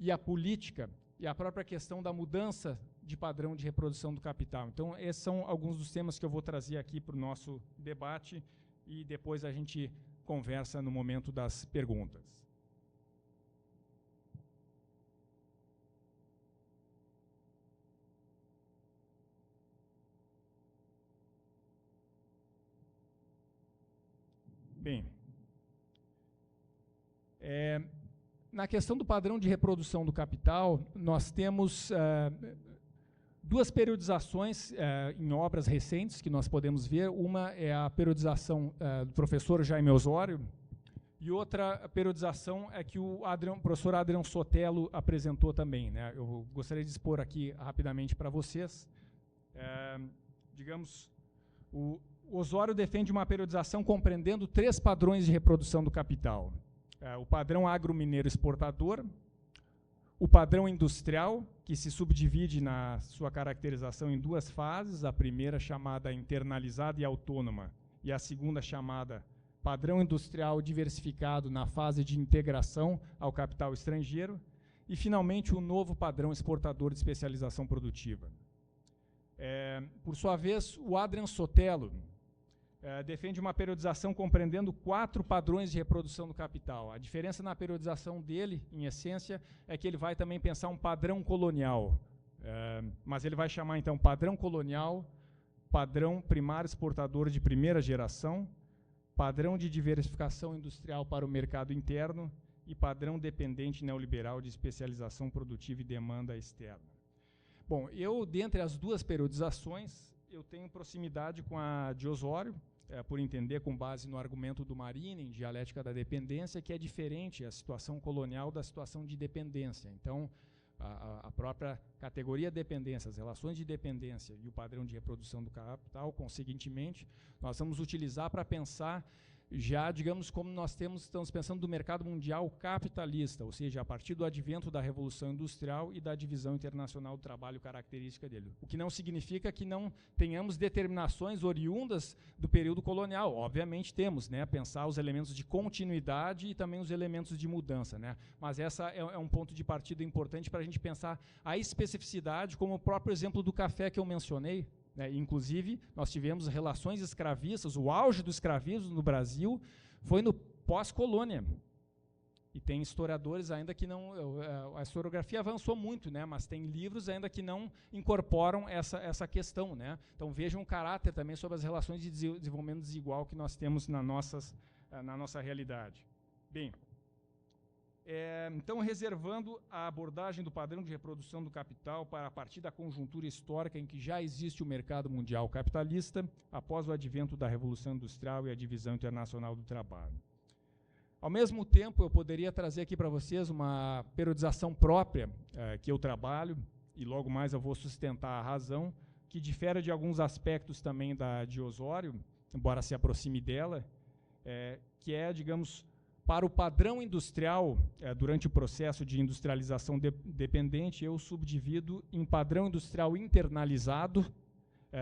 e a política, e a própria questão da mudança de padrão de reprodução do capital. Então, esses são alguns dos temas que eu vou trazer aqui para o nosso debate, e depois a gente conversa no momento das perguntas. Bem, na questão do padrão de reprodução do capital, nós temos 2 periodizações em obras recentes que nós podemos ver. Uma é a periodização do professor Jaime Osório, e outra periodização é que o professor Adriano Sotelo apresentou também, né? Eu gostaria de expor aqui rapidamente para vocês. Digamos, o Osório defende uma periodização compreendendo 3 padrões de reprodução do capital. O padrão agro-mineiro exportador, o padrão industrial, que se subdivide na sua caracterização em 2 fases, a primeira chamada internalizada e autônoma, e a segunda chamada padrão industrial diversificado na fase de integração ao capital estrangeiro, e, finalmente, o novo padrão exportador de especialização produtiva. Por sua vez, o Adriano Sotelo defende uma periodização compreendendo 4 padrões de reprodução do capital. A diferença na periodização dele, em essência, é que ele vai também pensar um padrão colonial. Mas ele vai chamar, então, padrão colonial, padrão primário exportador de primeira geração, padrão de diversificação industrial para o mercado interno e padrão dependente neoliberal de especialização produtiva e demanda externa. Bom, dentre as 2 periodizações, eu tenho proximidade com a de Osório, por entender, com base no argumento do Marini, em dialética da dependência, que é diferente a situação colonial da situação de dependência. Então, a própria categoria dependência, as relações de dependência e o padrão de reprodução do capital, conseguintemente, nós vamos utilizar para pensar já, digamos, como nós estamos pensando do mercado mundial capitalista, ou seja, a partir do advento da Revolução Industrial e da divisão internacional do trabalho característica dele. O que não significa que não tenhamos determinações oriundas do período colonial. Obviamente temos, né, pensar os elementos de continuidade e também os elementos de mudança, né? Mas essa é um ponto de partida importante para a gente pensar a especificidade, como o próprio exemplo do café que eu mencionei. Inclusive, nós tivemos relações escravistas, o auge do escravismo no Brasil foi no pós-colônia. E tem historiadores ainda que não... A historiografia avançou muito, né, mas tem livros ainda que não incorporam essa questão, né? Então vejam o caráter também sobre as relações de desenvolvimento desigual que nós temos na nossa realidade. Bem, então, reservando a abordagem do padrão de reprodução do capital para a partir da conjuntura histórica em que já existe o mercado mundial capitalista, após o advento da Revolução Industrial e a divisão internacional do trabalho. Ao mesmo tempo, eu poderia trazer aqui para vocês uma periodização própria que eu trabalho, e logo mais eu vou sustentar a razão, que difere de alguns aspectos também da de Osório, embora se aproxime dela, que é, digamos, para o padrão industrial, durante o processo de industrialização dependente, eu subdivido em padrão industrial internalizado,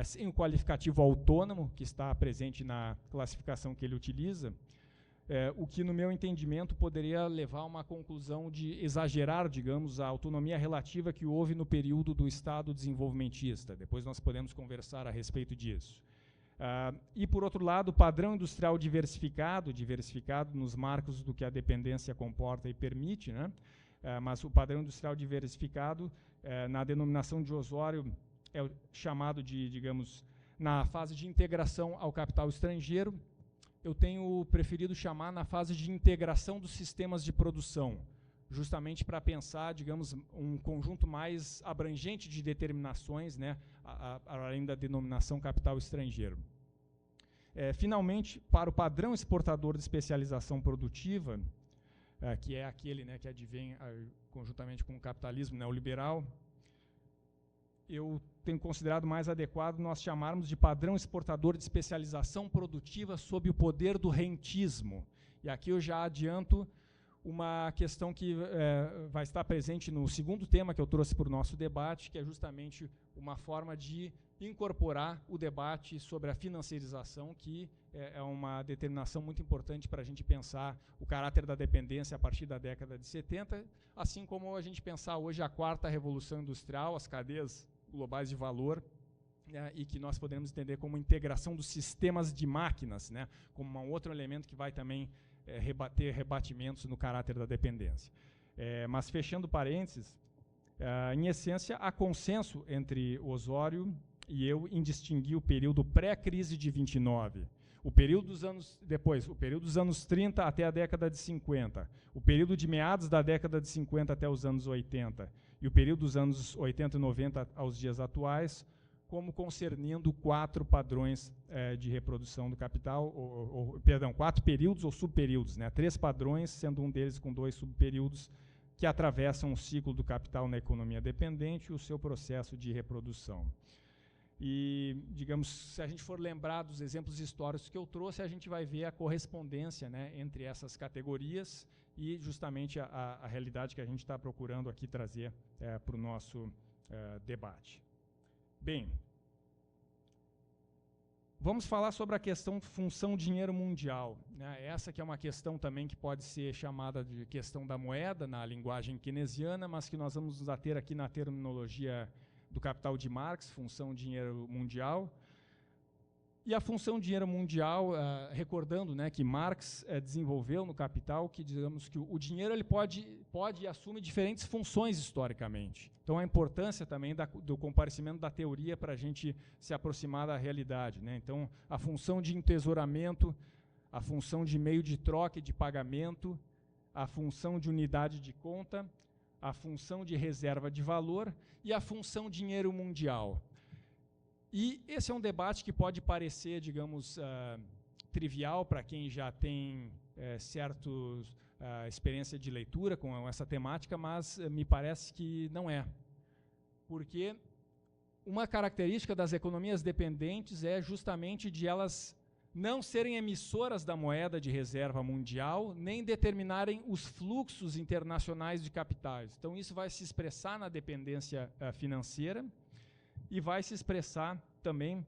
sem o qualificativo autônomo, que está presente na classificação que ele utiliza, o que, no meu entendimento, poderia levar a uma conclusão de exagerar, digamos, a autonomia relativa que houve no período do Estado desenvolvimentista. Depois nós podemos conversar a respeito disso. E, por outro lado, o padrão industrial diversificado nos marcos do que a dependência comporta e permite, né? Mas o padrão industrial diversificado, na denominação de Osório, é chamado de, digamos, na fase de integração ao capital estrangeiro. Eu tenho preferido chamar na fase de integração dos sistemas de produção, justamente para pensar, digamos, um conjunto mais abrangente de determinações, né, além da denominação capital estrangeiro. Finalmente, para o padrão exportador de especialização produtiva, que é aquele, né, que advém conjuntamente com o capitalismo neoliberal, eu tenho considerado mais adequado nós chamarmos de padrão exportador de especialização produtiva sob o poder do rentismo. E aqui eu já adianto uma questão que vai estar presente no segundo tema que eu trouxe para o nosso debate, que é justamente uma forma de incorporar o debate sobre a financiarização, que é uma determinação muito importante para a gente pensar o caráter da dependência a partir da década de 70, assim como a gente pensar hoje a quarta revolução industrial, as cadeias globais de valor, e que nós podemos entender como integração dos sistemas de máquinas, né, como um outro elemento que vai também ter rebatimentos no caráter da dependência. Mas, fechando parênteses, em essência, há consenso entre Osório e eu em distinguir o período pré-crise de 29, o período dos anos 30 até a década de 50, o período de meados da década de 50 até os anos 80, e o período dos anos 80 e 90 aos dias atuais, como concernindo 4 padrões de reprodução do capital, perdão, 4 períodos ou subperíodos, né? 3 padrões, sendo um deles com 2 subperíodos, que atravessam o ciclo do capital na economia dependente e o seu processo de reprodução. E, digamos, se a gente for lembrar dos exemplos históricos que eu trouxe, a gente vai ver a correspondência, né, entre essas categorias e justamente a realidade que a gente está procurando aqui trazer para o nosso debate. Bem, vamos falar sobre a questão função dinheiro mundial, né? Essa que é uma questão também que pode ser chamada de questão da moeda na linguagem keynesiana, mas que nós vamos nos ater aqui na terminologia do Capital de Marx, função dinheiro mundial. E a função dinheiro mundial, recordando, né, que Marx desenvolveu no Capital, que digamos que o dinheiro ele pode e assume diferentes funções historicamente. Então, a importância também do comparecimento da teoria para a gente se aproximar da realidade, né? Então, a função de entesouramento, a função de meio de troca e de pagamento, a função de unidade de conta, a função de reserva de valor e a função dinheiro mundial. E esse é um debate que pode parecer, digamos, trivial para quem já tem certa experiência de leitura com essa temática, mas me parece que não é. Porque uma característica das economias dependentes é justamente de elas não serem emissoras da moeda de reserva mundial, nem determinarem os fluxos internacionais de capitais. Então, isso vai se expressar na dependência financeira e vai se expressar também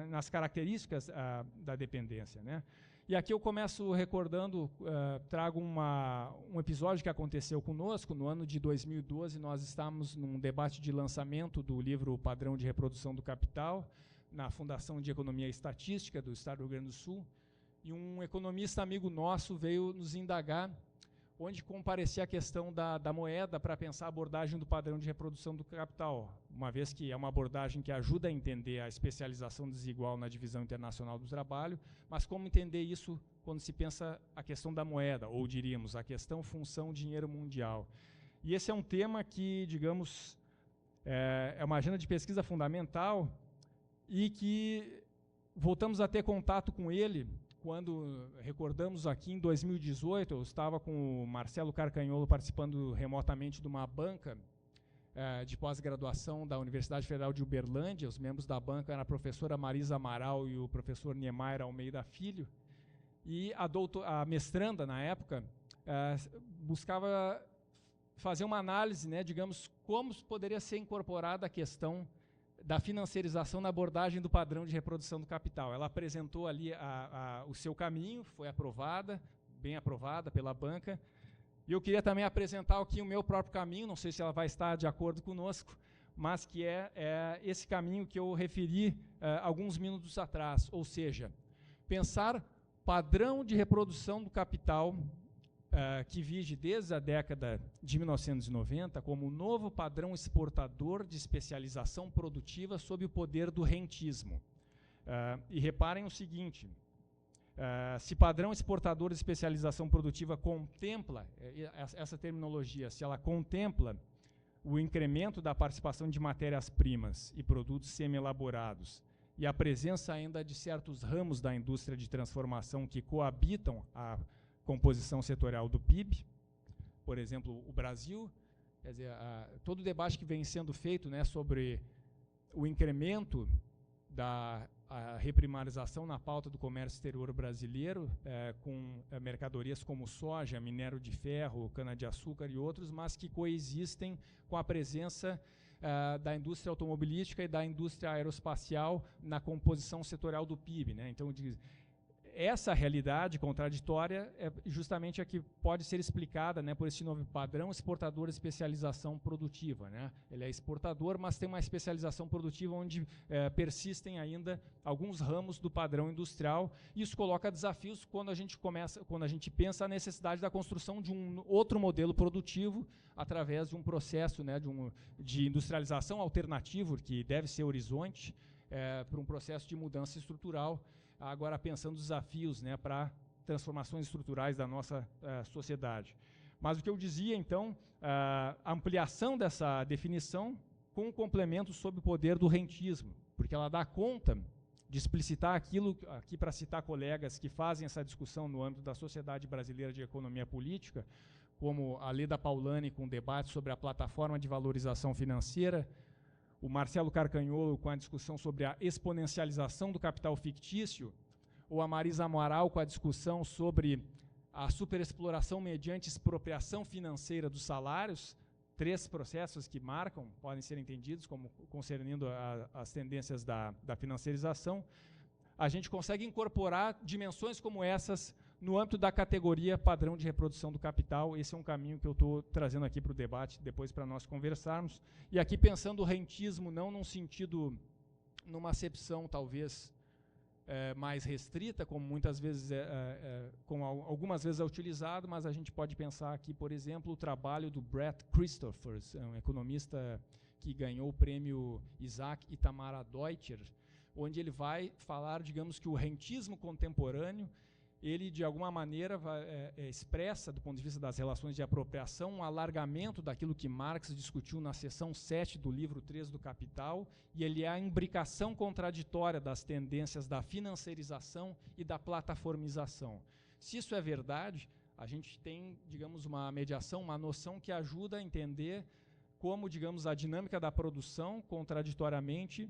nas características da dependência, né? E aqui eu começo recordando, trago um episódio que aconteceu conosco. No ano de 2012, nós estávamos num debate de lançamento do livro Padrão de Reprodução do Capital, na Fundação de Economia e Estatística do Estado do Rio Grande do Sul, e um economista amigo nosso veio nos indagar onde comparecia a questão da moeda para pensar a abordagem do padrão de reprodução do capital, uma vez que é uma abordagem que ajuda a entender a especialização desigual na divisão internacional do trabalho, mas como entender isso quando se pensa a questão da moeda, ou diríamos, a questão função dinheiro mundial. E esse é um tema que, digamos, é uma agenda de pesquisa fundamental e que voltamos a ter contato com ele quando recordamos aqui em 2018, eu estava com o Marcelo Carcanholo participando remotamente de uma banca de pós-graduação da Universidade Federal de Uberlândia. Os membros da banca eram a professora Marisa Amaral e o professor Niemeyer Almeida Filho. E a mestranda, na época, buscava fazer uma análise, né, digamos, como poderia ser incorporada a questão da financiarização na abordagem do padrão de reprodução do capital. Ela apresentou ali o seu caminho, foi aprovada, bem aprovada pela banca, e eu queria também apresentar aqui o meu próprio caminho, não sei se ela vai estar de acordo conosco, mas que é esse caminho que eu referi alguns minutos atrás, ou seja, pensar padrão de reprodução do capital que vige desde a década de 1990 como o novo padrão exportador de especialização produtiva sob o poder do rentismo. E reparem o seguinte, se padrão exportador de especialização produtiva contempla, essa terminologia, se ela contempla o incremento da participação de matérias-primas e produtos semi-elaborados e a presença ainda de certos ramos da indústria de transformação que coabitam a composição setorial do PIB, por exemplo, o Brasil, quer dizer, todo o debate que vem sendo feito, né, sobre o incremento da reprimarização na pauta do comércio exterior brasileiro, com mercadorias como soja, minério de ferro, cana-de-açúcar e outros, mas que coexistem com a presença da indústria automobilística e da indústria aeroespacial na composição setorial do PIB, né? Então, essa realidade contraditória é justamente a que pode ser explicada, né, por esse novo padrão exportador de especialização produtiva, né? Ele é exportador, mas tem uma especialização produtiva onde persistem ainda alguns ramos do padrão industrial. Isso coloca desafios quando a gente pensa a necessidade da construção de um outro modelo produtivo através de um processo, né, de industrialização alternativo, que deve ser horizonte, para um processo de mudança estrutural. Agora pensando os desafios, né, para transformações estruturais da nossa sociedade. Mas o que eu dizia, então, a ampliação dessa definição com um complemento sob o poder do rentismo, porque ela dá conta de explicitar aquilo, aqui para citar colegas que fazem essa discussão no âmbito da Sociedade Brasileira de Economia Política, como a Leda Paulani com o debate sobre a plataforma de valorização financeira, o Marcelo Carcanholo com a discussão sobre a exponencialização do capital fictício, ou a Marisa Amaral com a discussão sobre a superexploração mediante expropriação financeira dos salários, 3 processos que marcam, podem ser entendidos como concernindo as tendências da financiarização, a gente consegue incorporar dimensões como essas no âmbito da categoria padrão de reprodução do capital. Esse é um caminho que eu estou trazendo aqui para o debate, depois para nós conversarmos. E aqui pensando o rentismo não num sentido, numa acepção talvez mais restrita, como muitas vezes, algumas vezes é utilizado, mas a gente pode pensar aqui, por exemplo, o trabalho do Brett Christophers, um economista que ganhou o prêmio Isaac Itamar Deutscher, onde ele vai falar, digamos, que o rentismo contemporâneo ele, de alguma maneira, expressa, do ponto de vista das relações de apropriação, um alargamento daquilo que Marx discutiu na seção 7 do livro 3 do Capital, e ele é a imbricação contraditória das tendências da financiarização e da plataformização. Se isso é verdade, a gente tem, digamos, uma mediação, uma noção que ajuda a entender como, digamos, a dinâmica da produção, contraditoriamente,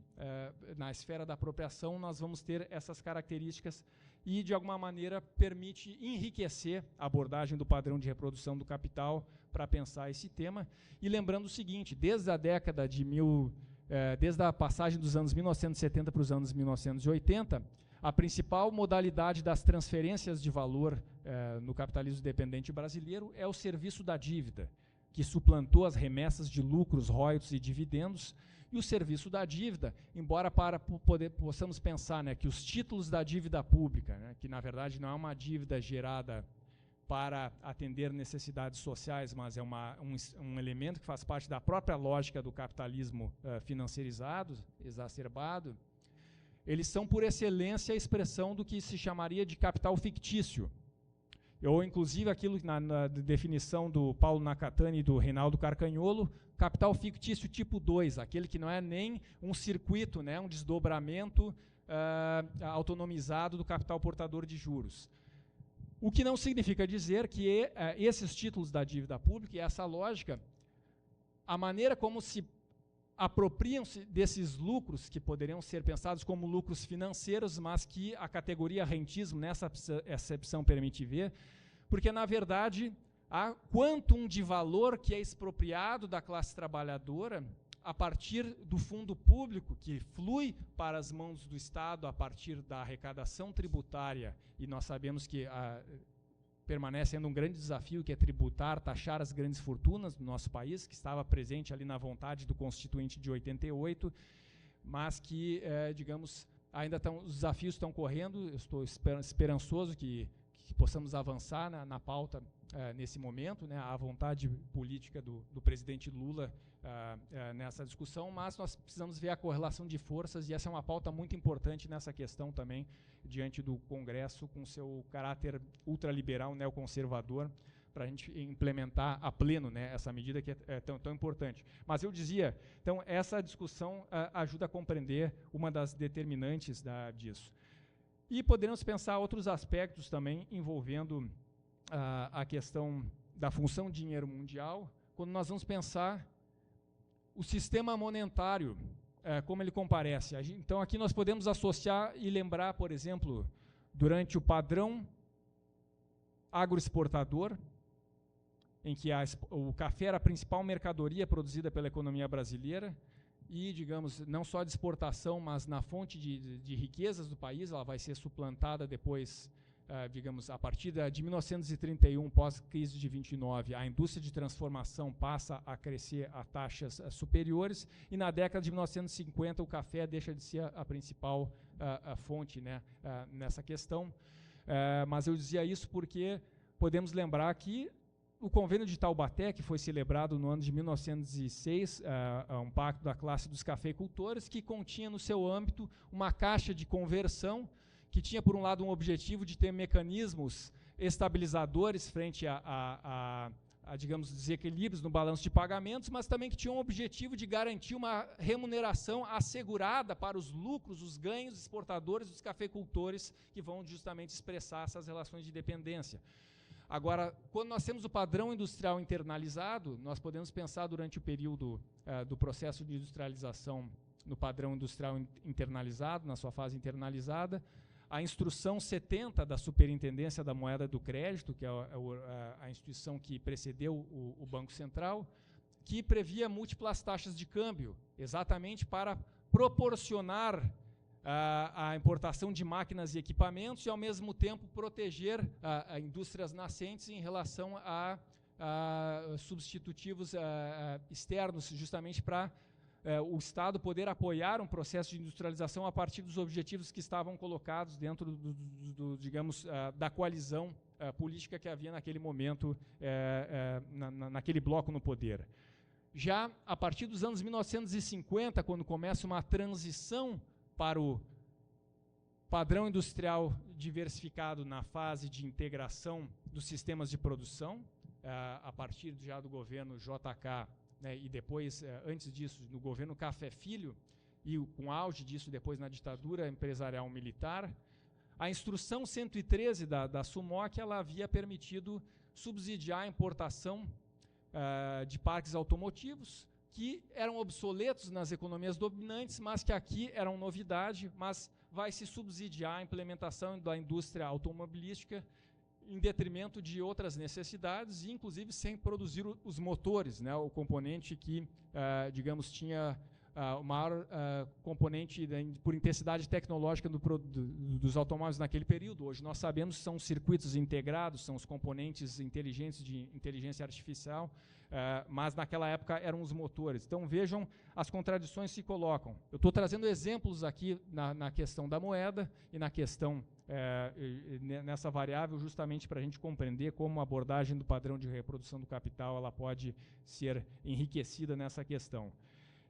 na esfera da apropriação, nós vamos ter essas características e, de alguma maneira, permite enriquecer a abordagem do padrão de reprodução do capital para pensar esse tema. E lembrando o seguinte, desde a década de desde a passagem dos anos 1970 para os anos 1980, a principal modalidade das transferências de valor no capitalismo dependente brasileiro é o serviço da dívida, que suplantou as remessas de lucros, royalties e dividendos. E o serviço da dívida, embora possamos pensar, né, que os títulos da dívida pública, né, que na verdade não é uma dívida gerada para atender necessidades sociais, mas é um elemento que faz parte da própria lógica do capitalismo financiarizado, exacerbado, eles são, por excelência, a expressão do que se chamaria de capital fictício. Ou, inclusive, aquilo na definição do Paulo Nakatani e do Reinaldo Carcagnolo, capital fictício tipo 2, aquele que não é nem um circuito, né, um desdobramento autonomizado do capital portador de juros. O que não significa dizer que esses títulos da dívida pública e essa lógica, a maneira como se apropriam-se desses lucros, que poderiam ser pensados como lucros financeiros, mas que a categoria rentismo, nessa acepção, permite ver, porque, na verdade, há quantum de valor que é expropriado da classe trabalhadora a partir do fundo público, que flui para as mãos do Estado a partir da arrecadação tributária, e nós sabemos que permanece sendo um grande desafio, que é tributar, taxar as grandes fortunas do nosso país, que estava presente ali na vontade do Constituinte de 88, mas que, digamos, ainda os desafios estão correndo. Eu estou esperançoso que possamos avançar na pauta nesse momento, né, a vontade política do presidente Lula nessa discussão, mas nós precisamos ver a correlação de forças, e essa é uma pauta muito importante nessa questão também, diante do Congresso, com seu caráter ultraliberal, neoconservador, para a gente implementar a pleno, né, essa medida que é tão importante. Mas eu dizia, então, essa discussão ajuda a compreender uma das determinantes disso. E poderemos pensar outros aspectos também envolvendo a questão da função dinheiro mundial, quando nós vamos pensar o sistema monetário, como ele comparece. Então, aqui nós podemos associar e lembrar, por exemplo, durante o padrão agroexportador, em que o café era a principal mercadoria produzida pela economia brasileira, e, digamos, não só de exportação, mas na fonte de riquezas do país, ela vai ser suplantada depois, digamos, a partir de 1931, pós-crise de 29, a indústria de transformação passa a crescer a taxas superiores, e na década de 1950 o café deixa de ser a principal fonte, né, nessa questão. Mas eu dizia isso porque podemos lembrar que o Convênio de Taubaté, que foi celebrado no ano de 1906, um pacto da classe dos cafeicultores, que continha no seu âmbito uma caixa de conversão, que tinha, por um lado, um objetivo de ter mecanismos estabilizadores frente a digamos, desequilíbrios no balanço de pagamentos, mas também que tinha um objetivo de garantir uma remuneração assegurada para os lucros, os ganhos exportadores dos cafeicultores, que vão justamente expressar essas relações de dependência. Agora, quando nós temos o padrão industrial internalizado, nós podemos pensar durante o período do processo de industrialização no padrão industrial internalizado, na sua fase internalizada, a instrução 70 da Superintendência da Moeda do Crédito, que é a instituição que precedeu o Banco Central, que previa múltiplas taxas de câmbio, exatamente para proporcionar a importação de máquinas e equipamentos e, ao mesmo tempo, proteger indústrias nascentes em relação a substitutivos externos, justamente para o Estado poder apoiar um processo de industrialização a partir dos objetivos que estavam colocados dentro digamos, da coalizão política que havia naquele momento, naquele bloco no poder. Já a partir dos anos 1950, quando começa uma transição para padrão industrial diversificado na fase de integração dos sistemas de produção, a partir já do governo JK, né, e depois, antes disso, no governo Café Filho, e com auge disso depois na ditadura empresarial militar. A instrução 113 da SUMOC, ela havia permitido subsidiar a importação de parques automotivos, que eram obsoletos nas economias dominantes, mas que aqui eram novidade, mas vai se subsidiar a implementação da indústria automobilística em detrimento de outras necessidades, e inclusive sem produzir os motores, né, o componente que, digamos, tinha o maior componente por intensidade tecnológica dos automóveis naquele período. Hoje nós sabemos que são os circuitos integrados, são os componentes inteligentes de inteligência artificial, mas naquela época eram os motores. Então vejam, as contradições se colocam. Eu estou trazendo exemplos aqui na questão da moeda e na questão nessa variável, justamente para a gente compreender como a abordagem do padrão de reprodução do capital ela pode ser enriquecida nessa questão.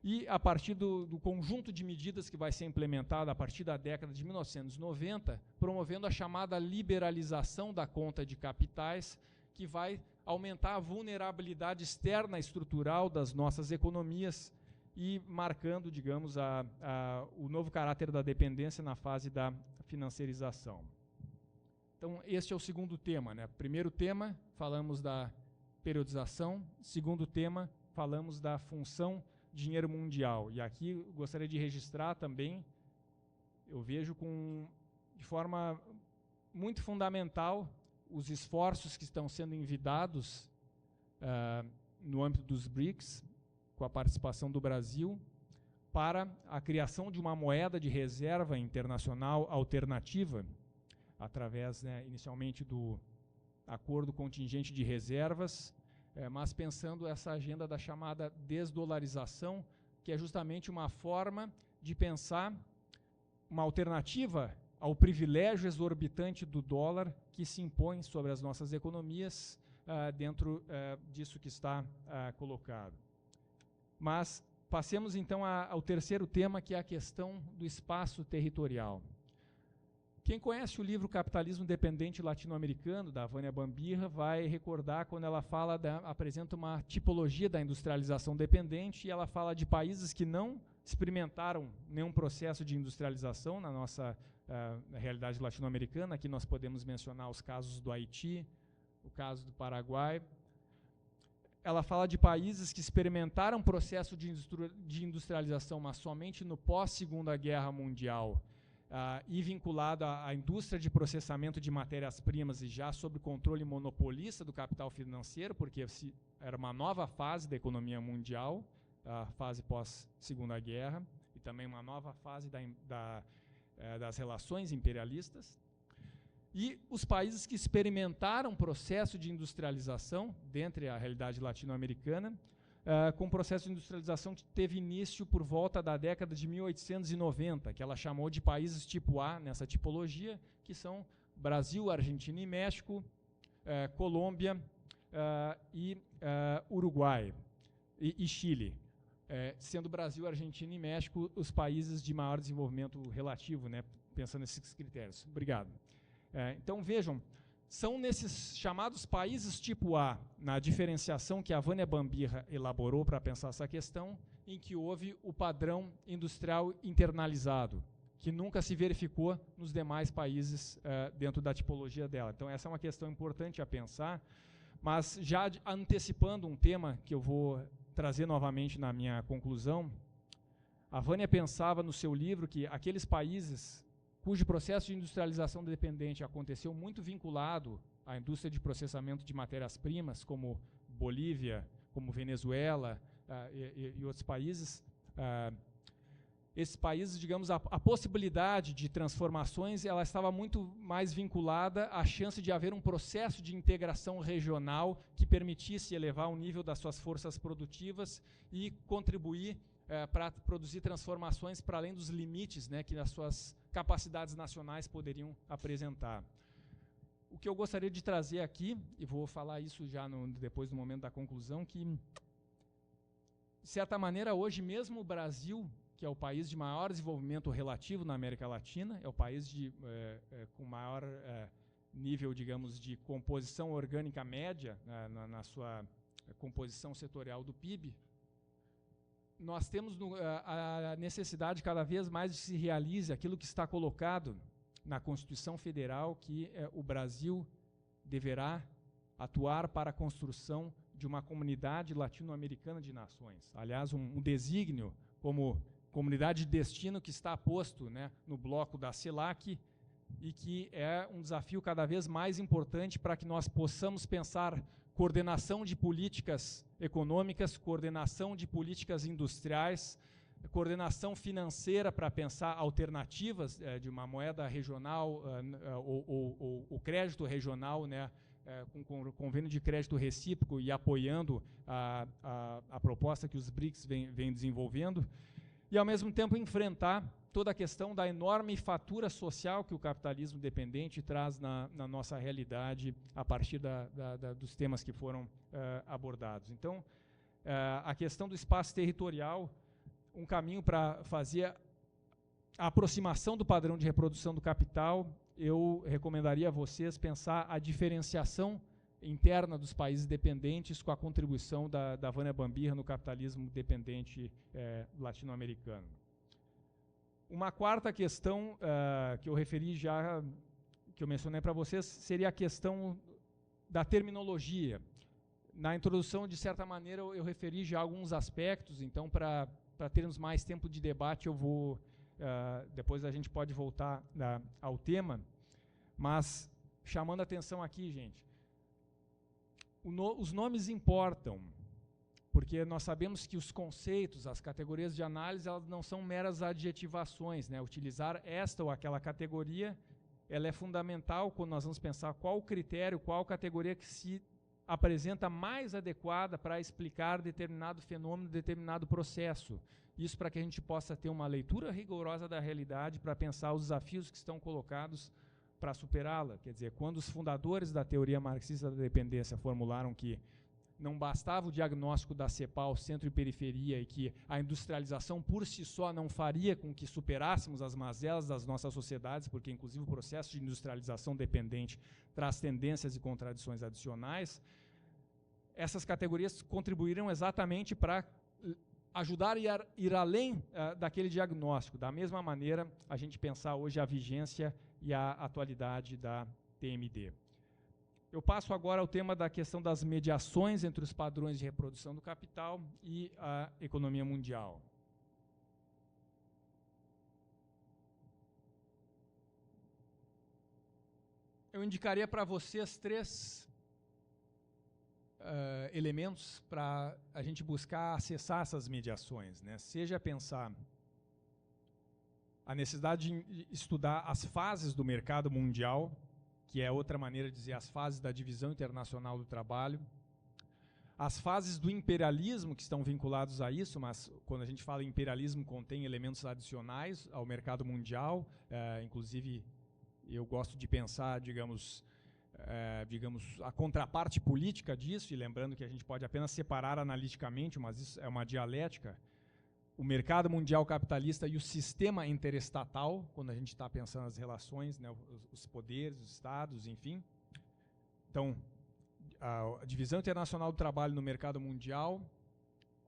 E a partir do conjunto de medidas que vai ser implementado a partir da década de 1990, promovendo a chamada liberalização da conta de capitais, que vai aumentar a vulnerabilidade externa estrutural das nossas economias e marcando, digamos, o novo caráter da dependência na fase da financiarização. Então, este é o segundo tema, né? Primeiro tema, falamos da periodização. Segundo tema, falamos da função dinheiro mundial. E aqui eu gostaria de registrar também, eu vejo de forma muito fundamental os esforços que estão sendo envidados no âmbito dos BRICS, com a participação do Brasil, para a criação de uma moeda de reserva internacional alternativa, através, né, inicialmente, do acordo contingente de reservas, mas pensando essa agenda da chamada desdolarização, que é justamente uma forma de pensar uma alternativa ao privilégio exorbitante do dólar que se impõe sobre as nossas economias dentro disso que está colocado. Mas passemos então ao terceiro tema, que é a questão do espaço territorial. Quem conhece o livro Capitalismo Dependente Latino-Americano, da Vânia Bambirra, vai recordar quando ela apresenta uma tipologia da industrialização dependente, e ela fala de países que não experimentaram nenhum processo de industrialização na nossa realidade latino-americana. Aqui nós podemos mencionar os casos do Haiti, o caso do Paraguai. Ela fala de países que experimentaram processo de industrialização, mas somente no pós-Segunda Guerra Mundial, e vinculado à indústria de processamento de matérias-primas e já sob controle monopolista do capital financeiro, porque era uma nova fase da economia mundial, a fase pós-Segunda Guerra, e também uma nova fase das relações imperialistas. E os países que experimentaram processo de industrialização, dentre a realidade latino-americana, com um processo de industrialização que teve início por volta da década de 1890, que ela chamou de países tipo A, nessa tipologia, que são Brasil, Argentina e México, Colômbia e Uruguai e Chile, sendo Brasil, Argentina e México os países de maior desenvolvimento relativo, né, pensando nesses critérios. Obrigado. Então, vejam, são nesses chamados países tipo A, na diferenciação que a Vânia Bambirra elaborou para pensar essa questão, em que houve o padrão industrial internalizado, que nunca se verificou nos demais países dentro da tipologia dela. Então, essa é uma questão importante a pensar, mas já antecipando um tema que eu vou trazer novamente na minha conclusão, a Vânia pensava no seu livro que aqueles países cujo processo de industrialização dependente aconteceu muito vinculado à indústria de processamento de matérias-primas, como Bolívia, como Venezuela e outros países. Esses países, digamos, a possibilidade de transformações ela estava muito mais vinculada à chance de haver um processo de integração regional que permitisse elevar o nível das suas forças produtivas e contribuir para produzir transformações para além dos limites, né, que as suas capacidades nacionais poderiam apresentar. O que eu gostaria de trazer aqui, e vou falar isso já depois do momento da conclusão, que, de certa maneira, hoje mesmo o Brasil que é o país de maior desenvolvimento relativo na América Latina, é o país com maior nível, digamos, de composição orgânica média na sua composição setorial do PIB. Nós temos a necessidade cada vez mais de se realize aquilo que está colocado na Constituição Federal, que o Brasil deverá atuar para a construção de uma comunidade latino-americana de nações. Aliás, um desígnio como comunidade de destino que está posto, né, no bloco da CELAC, e que é um desafio cada vez mais importante para que nós possamos pensar coordenação de políticas econômicas, coordenação de políticas industriais, coordenação financeira para pensar alternativas de uma moeda regional ou o crédito regional, né, com convênio de crédito recíproco e apoiando a proposta que os BRICS vêm desenvolvendo, e, ao mesmo tempo, enfrentar toda a questão da enorme fatura social que o capitalismo dependente traz na nossa realidade a partir dos temas que foram abordados. Então, a questão do espaço territorial, um caminho para fazer a aproximação do padrão de reprodução do capital, eu recomendaria a vocês pensar a diferenciação interna dos países dependentes com a contribuição da Vânia Bambirra no capitalismo dependente latino-americano. Uma quarta questão que eu referi já, que eu mencionei para vocês, seria a questão da terminologia. Na introdução, de certa maneira, eu referi já alguns aspectos, então, para termos mais tempo de debate, eu vou, depois a gente pode voltar ao tema, mas chamando a atenção aqui, gente, os nomes importam, porque nós sabemos que os conceitos, as categorias de análise, elas não são meras adjetivações, né? Utilizar esta ou aquela categoria, ela é fundamental quando nós vamos pensar qual critério, qual categoria que se apresenta mais adequada para explicar determinado fenômeno, determinado processo. Isso para que a gente possa ter uma leitura rigorosa da realidade, para pensar os desafios que estão colocados para superá-la. Quer dizer, quando os fundadores da teoria marxista da dependência formularam que não bastava o diagnóstico da CEPAL, centro e periferia, e que a industrialização por si só não faria com que superássemos as mazelas das nossas sociedades, porque inclusive o processo de industrialização dependente traz tendências e contradições adicionais, essas categorias contribuíram exatamente para ajudar a ir além daquele diagnóstico. Da mesma maneira, a gente pensar hoje a vigência e a atualidade da TMD. Eu passo agora ao tema da questão das mediações entre os padrões de reprodução do capital e a economia mundial. Eu indicaria para vocês três elementos para a gente buscar acessar essas mediações, né? Seja pensar a necessidade de estudar as fases do mercado mundial, que é outra maneira de dizer as fases da divisão internacional do trabalho, as fases do imperialismo que estão vinculados a isso, mas quando a gente fala em imperialismo contém elementos adicionais ao mercado mundial, inclusive eu gosto de pensar, digamos, a contraparte política disso, e lembrando que a gente pode apenas separar analiticamente, mas isso é uma dialética, o mercado mundial capitalista e o sistema interestatal, quando a gente está pensando nas relações, né, os poderes, os estados, enfim. Então, a divisão internacional do trabalho no mercado mundial,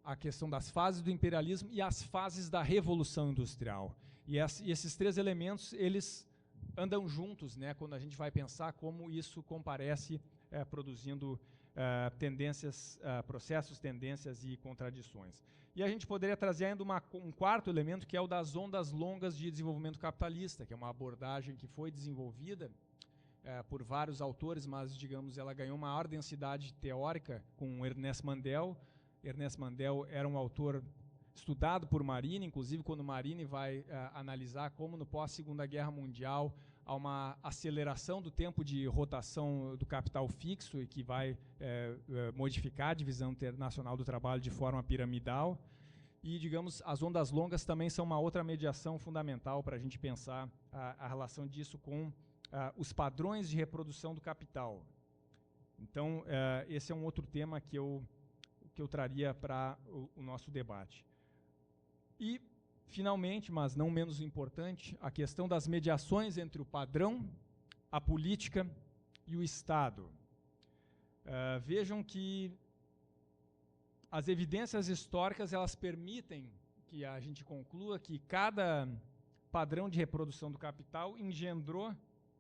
a questão das fases do imperialismo e as fases da revolução industrial. E esses três elementos, eles andam juntos, né, quando a gente vai pensar como isso comparece produzindo tendências, processos, tendências e contradições. E a gente poderia trazer ainda um quarto elemento, que é o das ondas longas de desenvolvimento capitalista, que é uma abordagem que foi desenvolvida por vários autores, mas, digamos, ela ganhou maior densidade teórica com Ernest Mandel. Ernest Mandel era um autor estudado por Marini, inclusive quando Marini vai analisar como no pós-Segunda Guerra Mundial há uma aceleração do tempo de rotação do capital fixo e que vai modificar a divisão internacional do trabalho de forma piramidal. E, digamos, as ondas longas também são uma outra mediação fundamental para a gente pensar a relação disso com os padrões de reprodução do capital. Então, esse é um outro tema que eu traria para o nosso debate. E, Finalmente, mas não menos importante, a questão das mediações entre o padrão, a política e o Estado. Vejam que as evidências históricas elas permitem que a gente conclua que cada padrão de reprodução do capital engendrou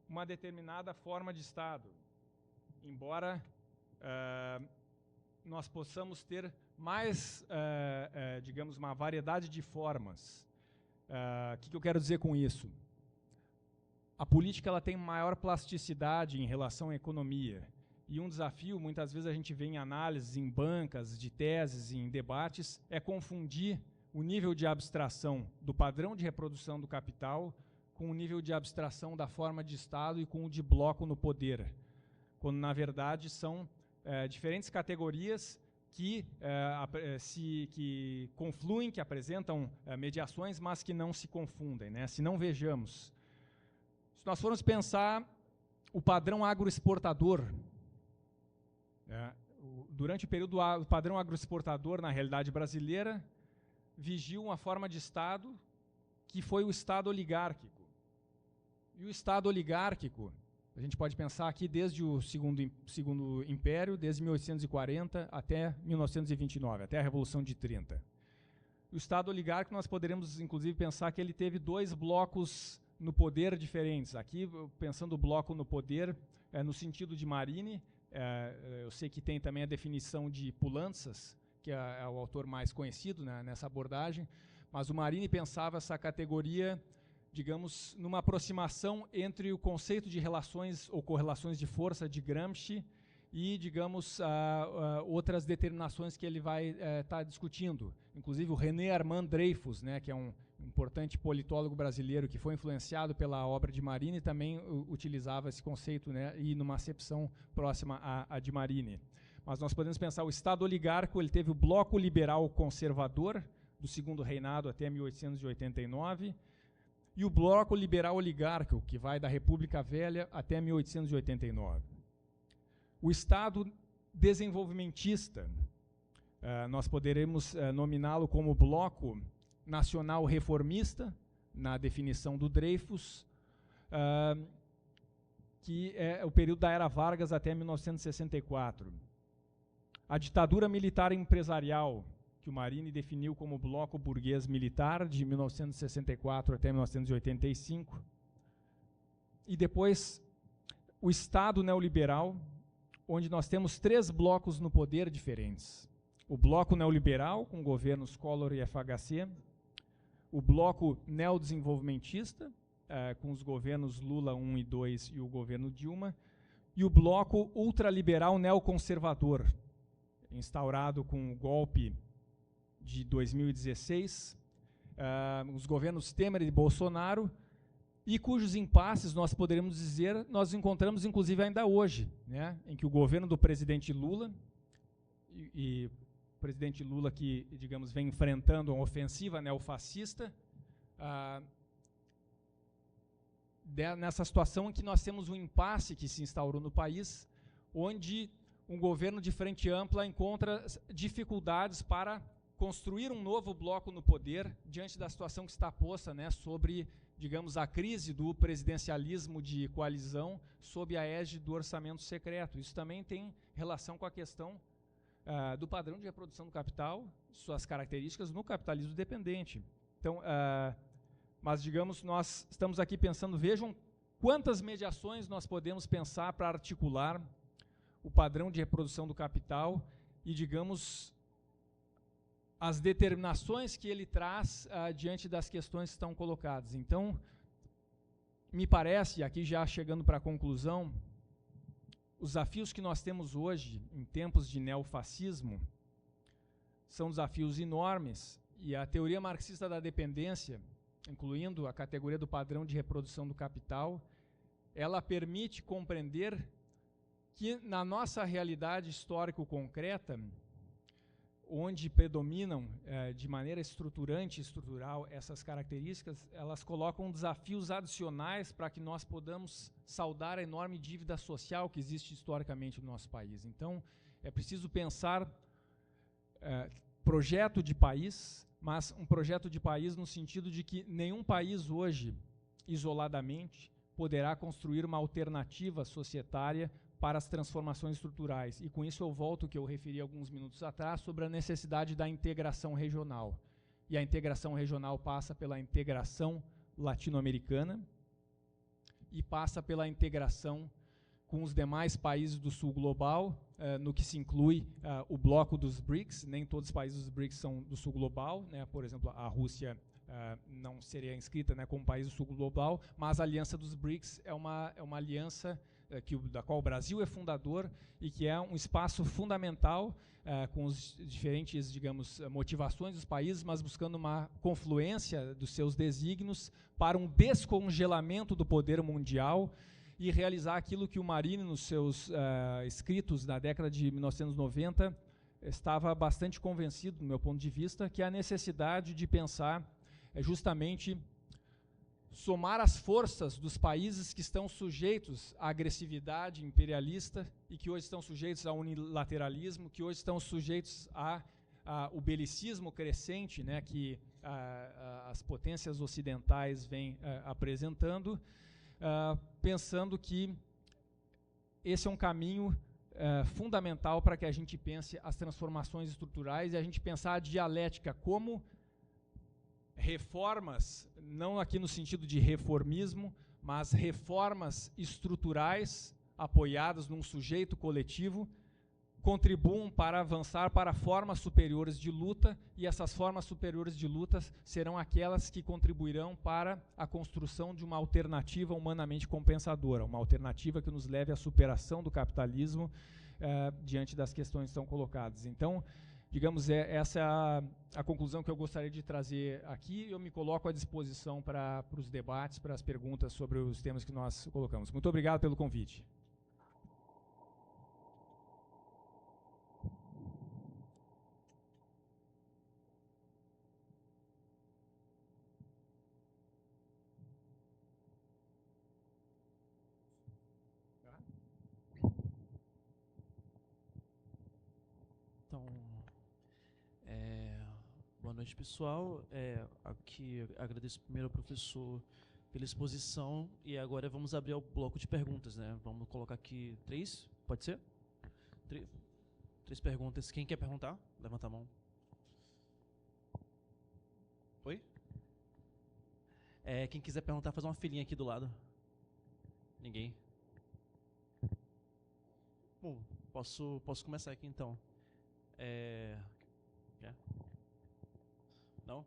uma determinada forma de Estado, embora nós possamos ter mais, digamos, uma variedade de formas. O que eu quero dizer com isso? A política ela tem maior plasticidade em relação à economia. E um desafio, muitas vezes a gente vê em análises, em bancas, de teses, em debates, é confundir o nível de abstração do padrão de reprodução do capital com o nível de abstração da forma de Estado e com o de bloco no poder, quando, na verdade, são diferentes categorias que confluem, que apresentam mediações, mas que não se confundem, né? Se não, vejamos. Se nós formos pensar o padrão agroexportador, durante o período o padrão agroexportador, na realidade brasileira, vigiu uma forma de Estado que foi o Estado oligárquico. E o Estado oligárquico, a gente pode pensar aqui desde o Segundo Império, desde 1840 até 1929, até a Revolução de 30. O Estado oligárquico, nós poderemos, inclusive, pensar que ele teve dois blocos no poder diferentes. Aqui, pensando o bloco no poder, no sentido de Marini, eu sei que tem também a definição de Poulantzas, que é o autor mais conhecido, né, nessa abordagem, mas o Marini pensava essa categoria, digamos, numa aproximação entre o conceito de relações ou correlações de força de Gramsci e, digamos, outras determinações que ele vai estar discutindo. Inclusive o René Armand Dreyfus, né, que é um importante politólogo brasileiro que foi influenciado pela obra de Marini, também utilizava esse conceito, né, e numa acepção próxima à de Marini. Mas nós podemos pensar o Estado oligárquico, ele teve o bloco liberal conservador do Segundo Reinado até 1889 e o bloco liberal oligárquico, que vai da República Velha até 1889. O Estado desenvolvimentista, nós poderemos nominá-lo como bloco nacional reformista, na definição do Dreyfus, que é o período da Era Vargas até 1964. A ditadura militar empresarial, que o Marini definiu como bloco burguês militar, de 1964 até 1985. E depois, o Estado neoliberal, onde nós temos três blocos no poder diferentes. O bloco neoliberal, com governos Collor e FHC, o bloco neodesenvolvimentista, com os governos Lula 1 e 2 e o governo Dilma, e o bloco ultraliberal neoconservador, instaurado com o golpe de 2016, os governos Temer e Bolsonaro, e cujos impasses, nós poderíamos dizer, nós encontramos inclusive ainda hoje, né, em que o governo do presidente Lula, e o presidente Lula que, digamos, vem enfrentando uma ofensiva neofascista, nessa situação em que nós temos um impasse que se instaurou no país, onde um governo de frente ampla encontra dificuldades para construir um novo bloco no poder diante da situação que está posta, né, sobre, digamos, a crise do presidencialismo de coalizão sob a égide do orçamento secreto. Isso também tem relação com a questão do padrão de reprodução do capital, suas características no capitalismo dependente. Então, mas, digamos, nós estamos aqui pensando, vejam quantas mediações nós podemos pensar para articular o padrão de reprodução do capital e, digamos, as determinações que ele traz diante das questões que estão colocadas. Então, me parece, aqui já chegando para a conclusão, os desafios que nós temos hoje, em tempos de neofascismo, são desafios enormes, e a teoria marxista da dependência, incluindo a categoria do padrão de reprodução do capital, ela permite compreender que na nossa realidade histórico-concreta, onde predominam de maneira estruturante e estrutural essas características, elas colocam desafios adicionais para que nós podamos saldar a enorme dívida social que existe historicamente no nosso país. Então, é preciso pensar projeto de país, mas um projeto de país no sentido de que nenhum país hoje, isoladamente, poderá construir uma alternativa societária para as transformações estruturais. E com isso eu volto ao que eu referi alguns minutos atrás sobre a necessidade da integração regional. E a integração regional passa pela integração latino-americana e passa pela integração com os demais países do sul global, no que se inclui o bloco dos BRICS. Nem todos os países dos BRICS são do sul global, né? Por exemplo, a Rússia não seria inscrita, né, como país do sul global, mas a Aliança dos BRICS é uma aliança da qual o Brasil é fundador e que é um espaço fundamental com os diferentes, digamos, motivações dos países, mas buscando uma confluência dos seus desígnios para um descongelamento do poder mundial e realizar aquilo que o Marini, nos seus escritos na década de 1990, estava bastante convencido, do meu ponto de vista, que é a necessidade de pensar justamente somar as forças dos países que estão sujeitos à agressividade imperialista e que hoje estão sujeitos ao unilateralismo, que hoje estão sujeitos ao belicismo crescente, né, que as potências ocidentais vêm apresentando, pensando que esse é um caminho fundamental para que a gente pense as transformações estruturais e a gente pensar a dialética como reformas, não aqui no sentido de reformismo, mas reformas estruturais apoiadas num sujeito coletivo, contribuam para avançar para formas superiores de luta, e essas formas superiores de luta serão aquelas que contribuirão para a construção de uma alternativa humanamente compensadora, uma alternativa que nos leve à superação do capitalismo diante das questões que estão colocadas. Então, digamos, essa é a conclusão que eu gostaria de trazer aqui. Eu me coloco à disposição para os debates, para as perguntas sobre os temas que nós colocamos. Muito obrigado pelo convite. Então, boa noite, pessoal. Aqui agradeço primeiro ao professor pela exposição e agora vamos abrir o bloco de perguntas, né? Vamos colocar aqui 3, pode ser? 3 perguntas. Quem quer perguntar? Levanta a mão. Oi? Quem quiser perguntar, faz uma filinha aqui do lado. Ninguém? Bom, posso começar aqui então. Não?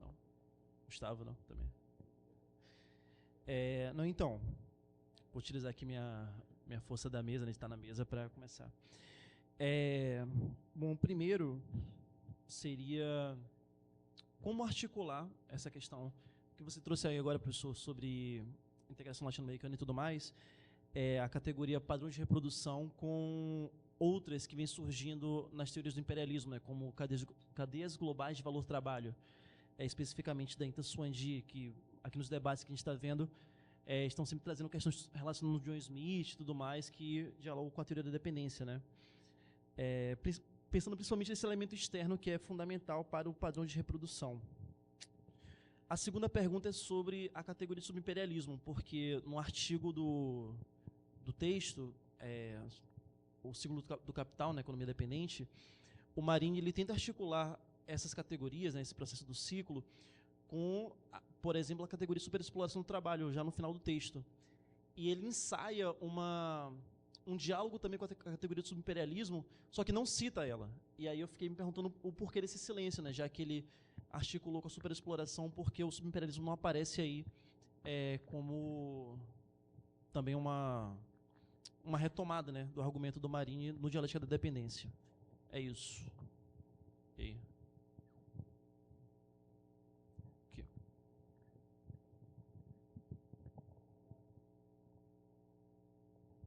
Não? Gustavo, não? Também. Não, então, vou utilizar aqui minha força da mesa, né, de estar na mesa, para começar. Bom, primeiro seria como articular essa questão que você trouxe aí agora, professor, sobre integração latino-americana e tudo mais, a categoria padrão de reprodução com outras que vêm surgindo nas teorias do imperialismo, né, como cadeias globais de valor-trabalho, especificamente da Inta-Suandi, que aqui nos debates que a gente está vendo, estão sempre trazendo questões relacionadas com John Smith e tudo mais, que dialogam com a teoria da dependência, né? Pensando principalmente nesse elemento externo que é fundamental para o padrão de reprodução. A segunda pergunta é sobre a categoria de subimperialismo, porque no artigo do texto, o ciclo do capital, na economia dependente, o Marini ele tenta articular essas categorias, né, esse processo do ciclo, com, por exemplo, a categoria de superexploração do trabalho, já no final do texto. E ele ensaia um diálogo também com a categoria do subimperialismo, só que não cita ela. E aí eu fiquei me perguntando o porquê desse silêncio, né, já que ele articulou com a superexploração, porque o subimperialismo não aparece aí como também uma retomada, né, do argumento do Marini no Dialética da Dependência. É isso. E aí? Aqui.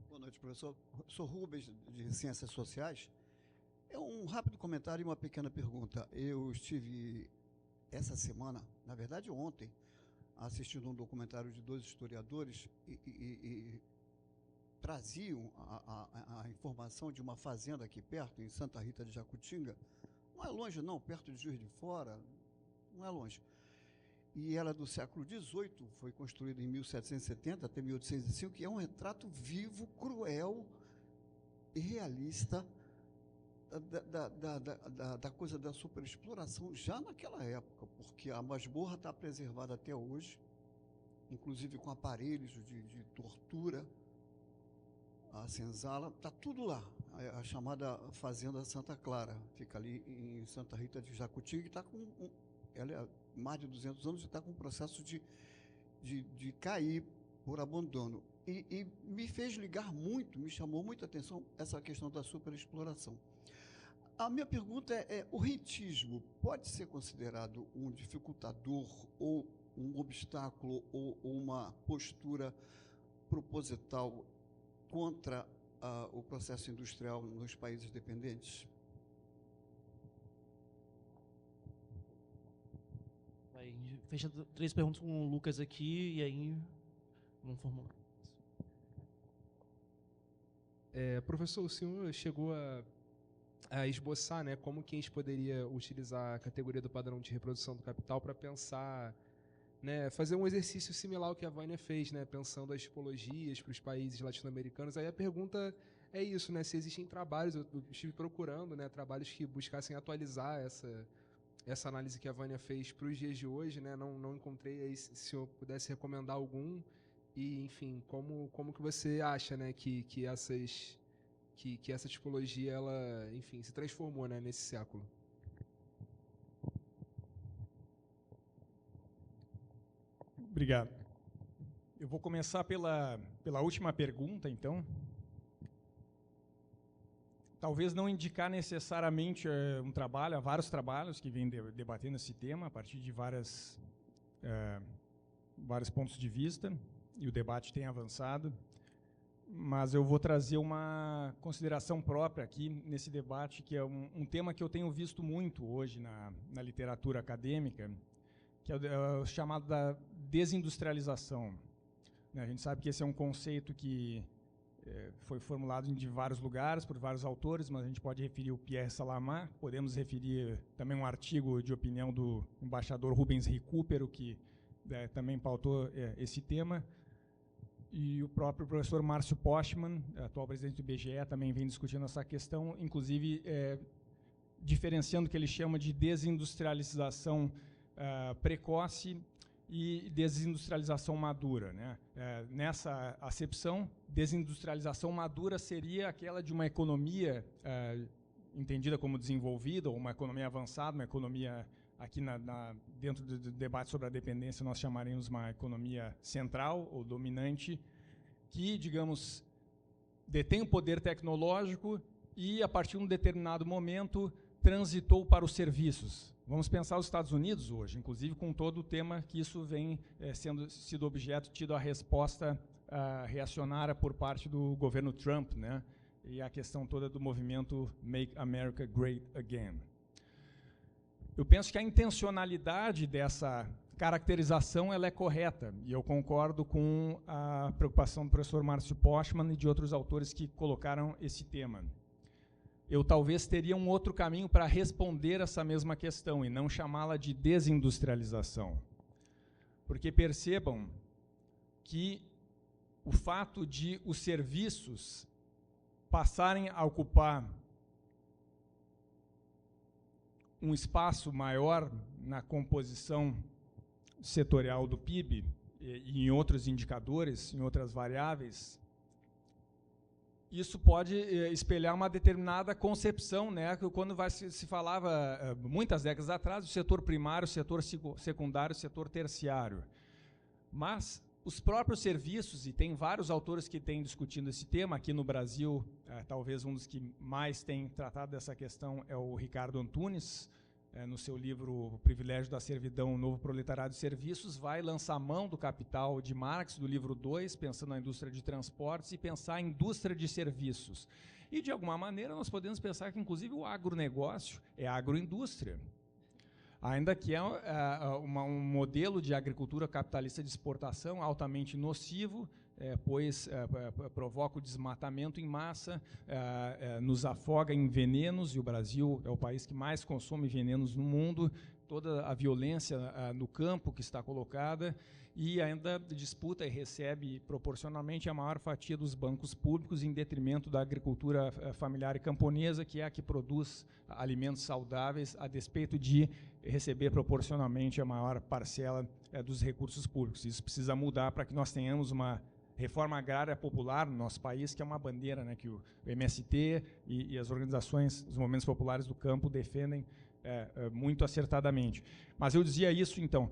Boa noite, professor. Sou Rubens, de Ciências Sociais. É um rápido comentário e uma pequena pergunta. Eu estive essa semana, na verdade ontem, assistindo um documentário de 2 historiadores e traziam a informação de uma fazenda aqui perto, em Santa Rita de Jacutinga, não é longe não, perto de Juiz de Fora, não é longe. E ela é do século XVIII, foi construída em 1770 até 1805, que é um retrato vivo, cruel e realista da coisa da superexploração já naquela época, porque a masmorra está preservada até hoje, inclusive com aparelhos de tortura. A senzala, está tudo lá. A chamada Fazenda Santa Clara, fica ali em Santa Rita de Jacutinga, que está com... ela é mais de 200 anos e está com um processo de cair por abandono. E me fez ligar muito, me chamou muita atenção essa questão da superexploração. A minha pergunta o rentismo pode ser considerado um dificultador ou um obstáculo ou uma postura proposital contra o processo industrial nos países dependentes? Vai, fecha 3 perguntas com o Lucas aqui e aí vamos formular. Professor, o senhor chegou a esboçar, né, como que a gente poderia utilizar a categoria do padrão de reprodução do capital para pensar, né, fazer um exercício similar ao que a Vânia fez, né, pensando as tipologias para os países latino-americanos. Aí a pergunta é isso, né, se existem trabalhos, eu estive procurando, né, trabalhos que buscassem atualizar essa análise que a Vânia fez para os dias de hoje, né, não encontrei. Aí, se o senhor pudesse recomendar algum, e, enfim, como que você acha, né, que essa tipologia, ela, enfim, se transformou, né, nesse século? Obrigado. Eu vou começar pela última pergunta, então. Talvez não indicar necessariamente um trabalho, há vários trabalhos que vêm debatendo esse tema a partir de vários pontos de vista, e o debate tem avançado, mas eu vou trazer uma consideração própria aqui nesse debate, que é um tema que eu tenho visto muito hoje na literatura acadêmica, que é o chamado da desindustrialização. A gente sabe que esse é um conceito que foi formulado de vários lugares, por vários autores, mas a gente pode referir o Pierre Salamá, podemos referir também um artigo de opinião do embaixador Rubens Recupero, que também pautou esse tema, e o próprio professor Márcio Postman, atual presidente do IBGE, também vem discutindo essa questão, inclusive diferenciando o que ele chama de desindustrialização precoce e desindustrialização madura, né? Nessa acepção, desindustrialização madura seria aquela de uma economia entendida como desenvolvida, ou uma economia avançada, uma economia, aqui dentro do debate sobre a dependência, nós chamaríamos uma economia central ou dominante, que, digamos, detém o poder tecnológico e, a partir de um determinado momento, transitou para os serviços. Vamos pensar os Estados Unidos hoje, inclusive com todo o tema que isso vem sido objeto, tido a resposta reacionária por parte do governo Trump, né? E a questão toda do movimento Make America Great Again. Eu penso que a intencionalidade dessa caracterização ela é correta, e eu concordo com a preocupação do professor Márcio Postman e de outros autores que colocaram esse tema. Eu talvez teria um outro caminho para responder essa mesma questão e não chamá-la de desindustrialização. Porque percebam que o fato de os serviços passarem a ocupar um espaço maior na composição setorial do PIB e em outros indicadores, em outras variáveis, isso pode espelhar uma determinada concepção, né, que quando se falava, muitas décadas atrás, do setor primário, setor secundário, setor terciário. Mas os próprios serviços, e tem vários autores que têm discutido esse tema, aqui no Brasil, talvez um dos que mais tem tratado dessa questão é o Ricardo Antunes, no seu livro O Privilégio da Servidão, o Novo Proletariado de Serviços, vai lançar mão do Capital de Marx, do livro 2, pensando na indústria de transportes, e pensar a indústria de serviços. E, de alguma maneira, nós podemos pensar que, inclusive, o agronegócio é agroindústria. Ainda que é um modelo de agricultura capitalista de exportação altamente nocivo, pois provoca o desmatamento em massa, nos afoga em venenos, e o Brasil é o país que mais consome venenos no mundo, toda a violência no campo que está colocada, e ainda disputa e recebe proporcionalmente a maior fatia dos bancos públicos em detrimento da agricultura familiar e camponesa, que é a que produz alimentos saudáveis, a despeito de receber proporcionalmente a maior parcela dos recursos públicos. Isso precisa mudar para que nós tenhamos uma reforma agrária popular no nosso país, que é uma bandeira, né, que o MST e as organizações dos movimentos populares do campo defendem muito acertadamente. Mas eu dizia isso, então,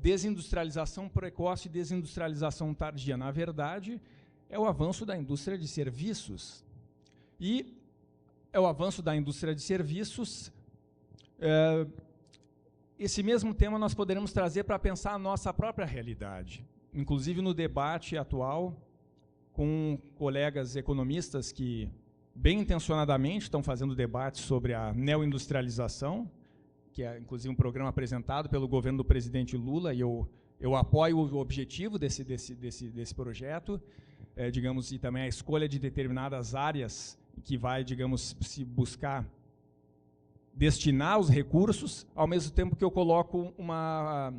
desindustrialização precoce e desindustrialização tardia. Na verdade, é o avanço da indústria de serviços. E é o avanço da indústria de serviços. Esse mesmo tema nós poderemos trazer para pensar a nossa própria realidade. Inclusive no debate atual, com colegas economistas que, bem intencionadamente, estão fazendo debate sobre a neoindustrialização, que é, inclusive, um programa apresentado pelo governo do presidente Lula, e eu apoio o objetivo desse projeto, digamos, e também a escolha de determinadas áreas que vai, digamos, se buscar destinar os recursos, ao mesmo tempo que eu coloco uma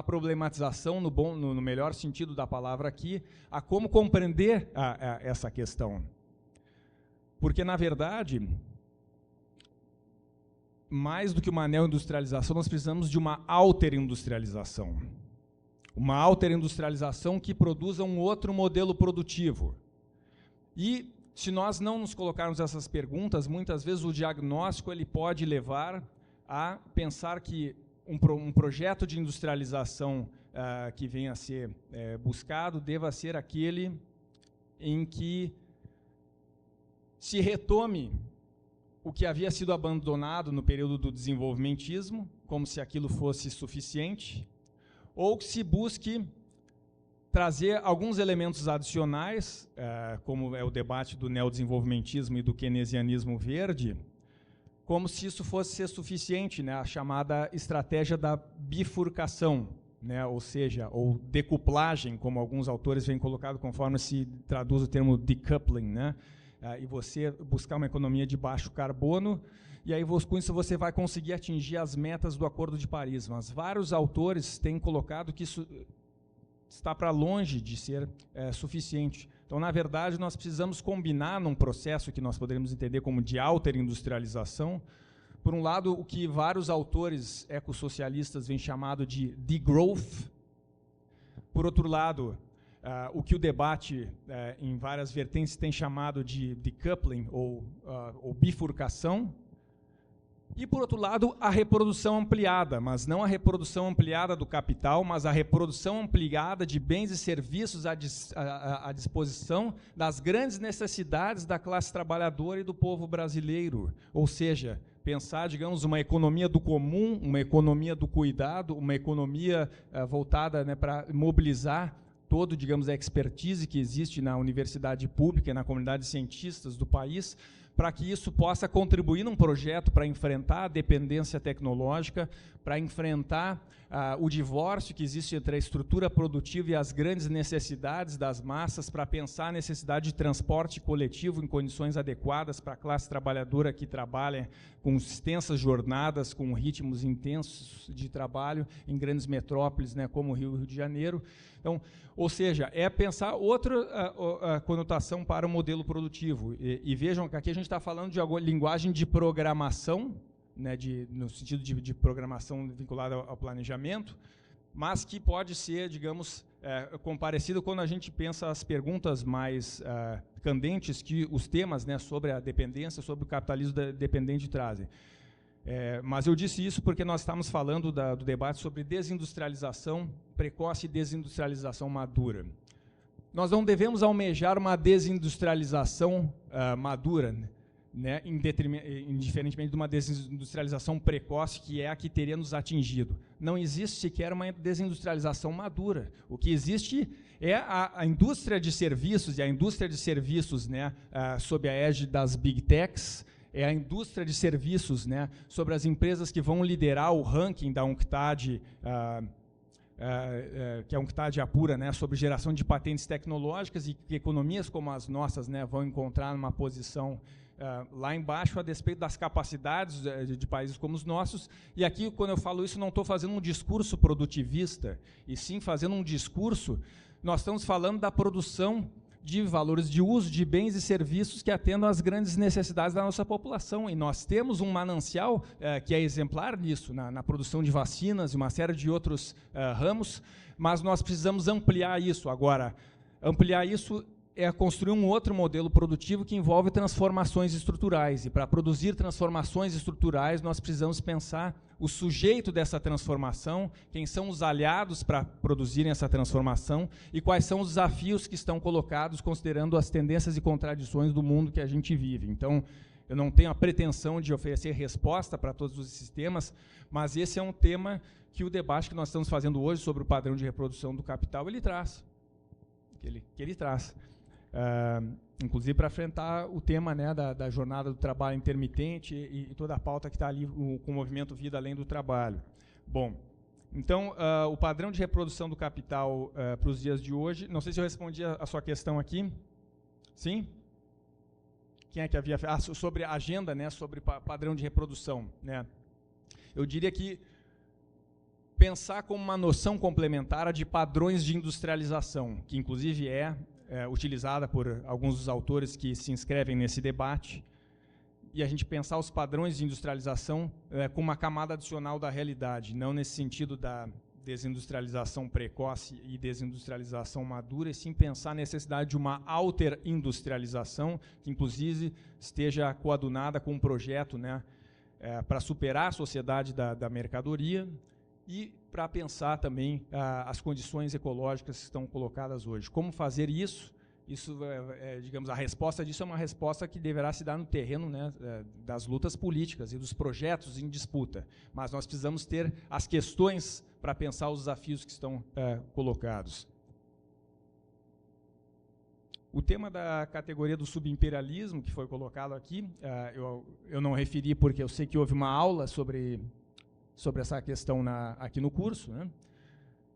problematização, no melhor sentido da palavra aqui, a como compreender essa questão. Porque, na verdade, mais do que uma neoindustrialização, nós precisamos de uma alterindustrialização. Uma alterindustrialização que produza um outro modelo produtivo. E, se nós não nos colocarmos essas perguntas, muitas vezes o diagnóstico ele pode levar a pensar que um projeto de industrialização que venha a ser buscado deva ser aquele em que se retome o que havia sido abandonado no período do desenvolvimentismo, como se aquilo fosse suficiente, ou que se busque trazer alguns elementos adicionais, como é o debate do neodesenvolvimentismo e do keynesianismo verde, como se isso fosse ser suficiente, né, a chamada estratégia da bifurcação, né, ou seja, ou decuplagem, como alguns autores vêm colocado, conforme se traduz o termo decoupling, né, e você buscar uma economia de baixo carbono, e aí com isso você vai conseguir atingir as metas do Acordo de Paris. Mas vários autores têm colocado que isso está para longe de ser suficiente. Então, na verdade, nós precisamos combinar num processo que nós poderíamos entender como de alterindustrialização, por um lado, o que vários autores ecossocialistas vêm chamado de degrowth, por outro lado, o que o debate em várias vertentes tem chamado de decoupling ou bifurcação, e, por outro lado, a reprodução ampliada, mas não a reprodução ampliada do capital, mas a reprodução ampliada de bens e serviços à disposição das grandes necessidades da classe trabalhadora e do povo brasileiro. Ou seja, pensar, digamos, uma economia do comum, uma economia do cuidado, uma economia voltada, né, para mobilizar todo, digamos, a expertise que existe na universidade pública e na comunidade de cientistas do país, para que isso possa contribuir num projeto para enfrentar a dependência tecnológica, para enfrentar o divórcio que existe entre a estrutura produtiva e as grandes necessidades das massas, para pensar a necessidade de transporte coletivo em condições adequadas para a classe trabalhadora que trabalha com extensas jornadas, com ritmos intensos de trabalho em grandes metrópoles, né, como o Rio de Janeiro. Então, ou seja, é pensar outra conotação para o modelo produtivo. E vejam que aqui a gente está falando de linguagem de programação, né, no sentido de programação vinculada ao planejamento, mas que pode ser, digamos, comparecido quando a gente pensa as perguntas mais candentes que os temas, né, sobre a dependência, sobre o capitalismo dependente trazem. Mas eu disse isso porque nós estamos falando do debate sobre desindustrialização precoce e desindustrialização madura. Nós não devemos almejar uma desindustrialização madura, né, indiferentemente de uma desindustrialização precoce, que é a que teria nos atingido. Não existe sequer uma desindustrialização madura. O que existe é a indústria de serviços, e a indústria de serviços, né, sob a égide das Big Techs, é a indústria de serviços, né, sobre as empresas que vão liderar o ranking da UNCTAD que é um CTAD apura, né, sobre geração de patentes tecnológicas e que economias como as nossas, né, vão encontrar numa posição lá embaixo a despeito das capacidades de países como os nossos. E aqui, quando eu falo isso, não estou fazendo um discurso produtivista, e sim fazendo um discurso, nós estamos falando da produção de valores de uso de bens e serviços que atendam às grandes necessidades da nossa população. E nós temos um manancial que é exemplar nisso, na produção de vacinas e uma série de outros ramos, mas nós precisamos ampliar isso. Agora, ampliar isso é construir um outro modelo produtivo que envolve transformações estruturais. E para produzir transformações estruturais, nós precisamos pensar o sujeito dessa transformação, quem são os aliados para produzirem essa transformação e quais são os desafios que estão colocados considerando as tendências e contradições do mundo que a gente vive. Então, eu não tenho a pretensão de oferecer resposta para todos os sistemas, mas esse é um tema que o debate que nós estamos fazendo hoje sobre o padrão de reprodução do capital, ele traz. Que ele traz. Inclusive para enfrentar o tema, né, da jornada do trabalho intermitente e toda a pauta que está ali com o movimento Vida Além do Trabalho. Bom, então, o padrão de reprodução do capital para os dias de hoje, não sei se eu respondi a sua questão aqui. Sim? Quem é que havia... sobre a agenda, né, sobre padrão de reprodução. Né? Eu diria que pensar como uma noção complementar de padrões de industrialização, que inclusive é utilizada por alguns dos autores que se inscrevem nesse debate, e a gente pensar os padrões de industrialização como uma camada adicional da realidade, não nesse sentido da desindustrialização precoce e desindustrialização madura, e sim pensar a necessidade de uma alter-industrialização, que inclusive esteja coadunada com um projeto, né, para superar a sociedade da mercadoria, e para pensar também as condições ecológicas que estão colocadas hoje. Como fazer isso? Isso, digamos, a resposta disso é uma resposta que deverá se dar no terreno, né, das lutas políticas e dos projetos em disputa. Mas nós precisamos ter as questões para pensar os desafios que estão colocados. O tema da categoria do subimperialismo, que foi colocado aqui, eu não referi porque eu sei que houve uma aula sobre essa questão aqui no curso, né?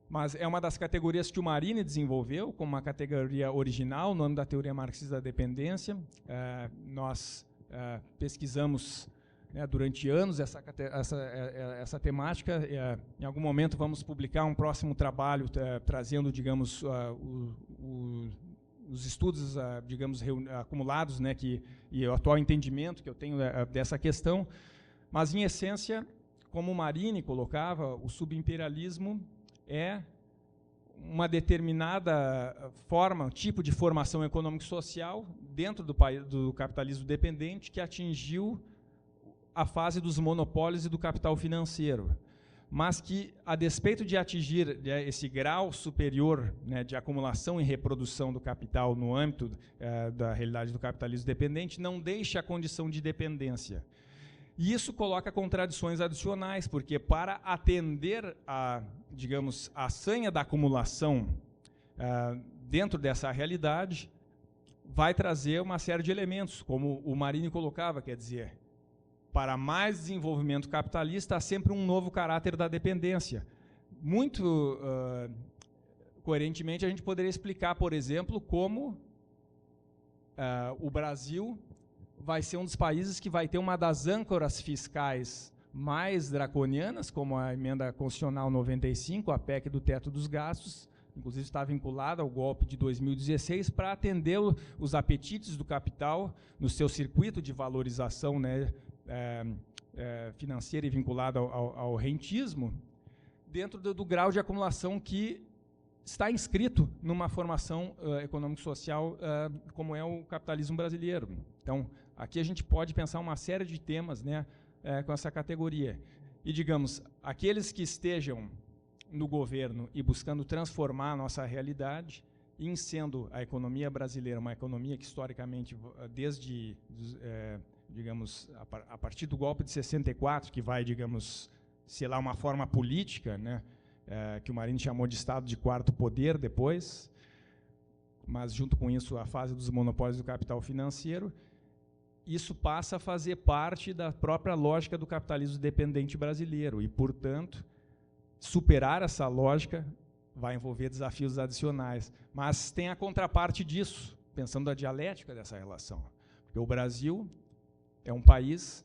Mas é uma das categorias que o Marini desenvolveu como uma categoria original no âmbito da teoria marxista da dependência. Nós pesquisamos, né, durante anos essa temática. Em algum momento vamos publicar um próximo trabalho trazendo, digamos, os estudos, digamos, acumulados, né, e o atual entendimento que eu tenho dessa questão. Mas, em essência, como o Marini colocava, o subimperialismo é uma determinada forma, tipo de formação econômico-social dentro do capitalismo dependente que atingiu a fase dos monopólios e do capital financeiro, mas que, a despeito de atingir esse grau superior, né, de acumulação e reprodução do capital no âmbito da realidade do capitalismo dependente, não deixa a condição de dependência. E isso coloca contradições adicionais, porque para atender a, digamos, a sanha da acumulação dentro dessa realidade, vai trazer uma série de elementos, como o Marini colocava, quer dizer, para mais desenvolvimento capitalista, há sempre um novo caráter da dependência. Muito coerentemente, a gente poderia explicar, por exemplo, como o Brasil vai ser um dos países que vai ter uma das âncoras fiscais mais draconianas, como a emenda constitucional 95, a PEC do teto dos gastos, inclusive está vinculada ao golpe de 2016, para atender os apetites do capital no seu circuito de valorização, né, financeira e vinculada ao rentismo, dentro do grau de acumulação que está inscrito numa formação econômico-social como é o capitalismo brasileiro. Então, aqui a gente pode pensar uma série de temas, né, com essa categoria. E, digamos, aqueles que estejam no governo e buscando transformar a nossa realidade, em sendo a economia brasileira uma economia que, historicamente, desde, digamos, a partir do golpe de 64, que vai, digamos, ser lá uma forma política, né, que o Marini chamou de Estado de quarto poder depois, mas, junto com isso, a fase dos monopólios do capital financeiro, isso passa a fazer parte da própria lógica do capitalismo dependente brasileiro e, portanto, superar essa lógica vai envolver desafios adicionais. Mas tem a contraparte disso, pensando na dialética dessa relação. Porque o Brasil é um país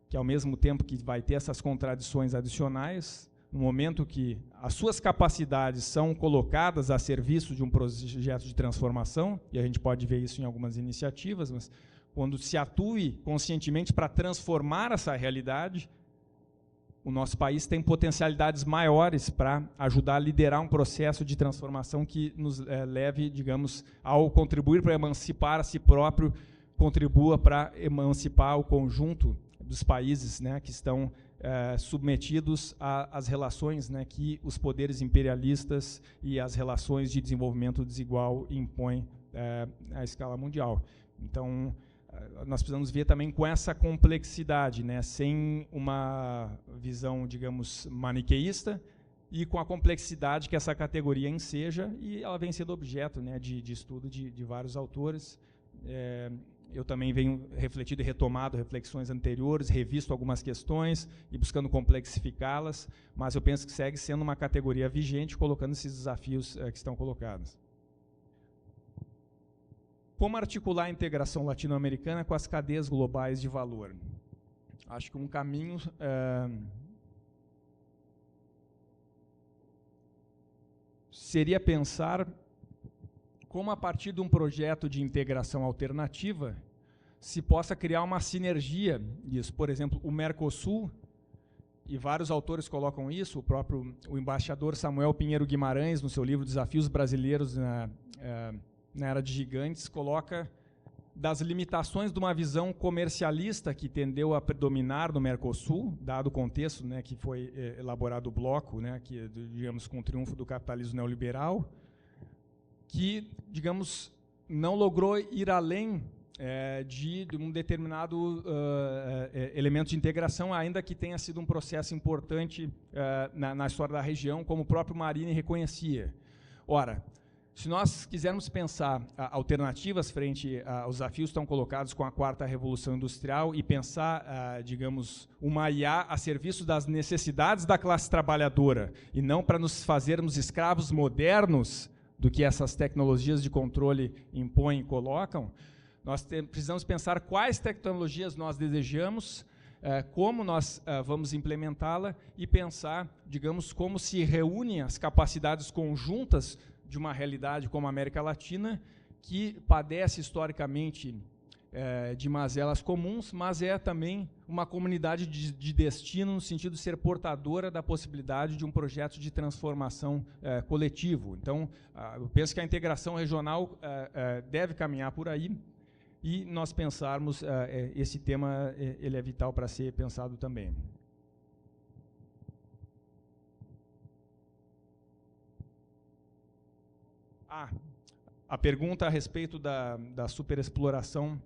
que, ao mesmo tempo que vai ter essas contradições adicionais, no momento que as suas capacidades são colocadas a serviço de um projeto de transformação, e a gente pode ver isso em algumas iniciativas, mas quando se atue conscientemente para transformar essa realidade, o nosso país tem potencialidades maiores para ajudar a liderar um processo de transformação que nos leve, digamos, ao contribuir para emancipar a si próprio, contribua para emancipar o conjunto dos países, né, que estão submetidos às relações, né, que os poderes imperialistas e as relações de desenvolvimento desigual impõem à escala mundial. Então, nós precisamos ver também com essa complexidade, né, sem uma visão, digamos, maniqueísta, e com a complexidade que essa categoria enseja, e ela vem sendo objeto, né, de estudo de vários autores. Eu também venho refletido e retomado reflexões anteriores, revisto algumas questões e buscando complexificá-las, mas eu penso que segue sendo uma categoria vigente, colocando esses desafios que estão colocados. Como articular a integração latino-americana com as cadeias globais de valor? Acho que um caminho seria pensar como, a partir de um projeto de integração alternativa, se possa criar uma sinergia disso. Por exemplo, o Mercosul, e vários autores colocam isso, o embaixador Samuel Pinheiro Guimarães, no seu livro Desafios Brasileiros na Era de Gigantes, coloca das limitações de uma visão comercialista que tendeu a predominar no Mercosul, dado o contexto, né, que foi elaborado o bloco, né, que, digamos, com o triunfo do capitalismo neoliberal, que, digamos, não logrou ir além de um determinado elemento de integração, ainda que tenha sido um processo importante na história da região, como o próprio Marini reconhecia. Ora, se nós quisermos pensar alternativas frente aos desafios que estão colocados com a quarta revolução industrial e pensar, digamos, uma IA a serviço das necessidades da classe trabalhadora e não para nos fazermos escravos modernos do que essas tecnologias de controle impõem e colocam, nós precisamos pensar quais tecnologias nós desejamos, como nós vamos implementá-la e pensar, digamos, como se reúnem as capacidades conjuntas de uma realidade como a América Latina, que padece historicamente de mazelas comuns, mas é também uma comunidade de destino, no sentido de ser portadora da possibilidade de um projeto de transformação coletivo. Então, eu penso que a integração regional deve caminhar por aí, e nós pensarmos, esse tema ele é vital para ser pensado também. A pergunta a respeito da superexploração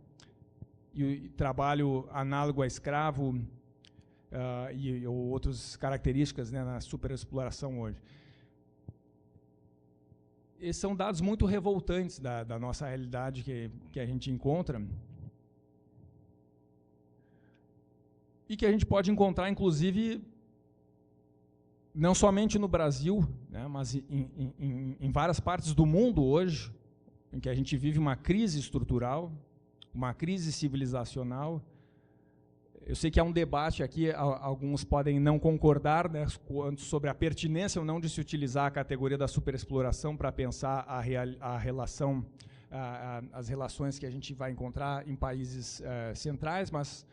e trabalho análogo a escravo e outras características, né, na superexploração hoje. Esses são dados muito revoltantes da nossa realidade que a gente encontra e que a gente pode encontrar, inclusive, não somente no Brasil, né, mas em várias partes do mundo hoje, em que a gente vive uma crise estrutural, uma crise civilizacional. Eu sei que há um debate aqui, alguns podem não concordar, né, sobre a pertinência ou não de se utilizar a categoria da superexploração para pensar a relação, as relações que a gente vai encontrar em países centrais, mas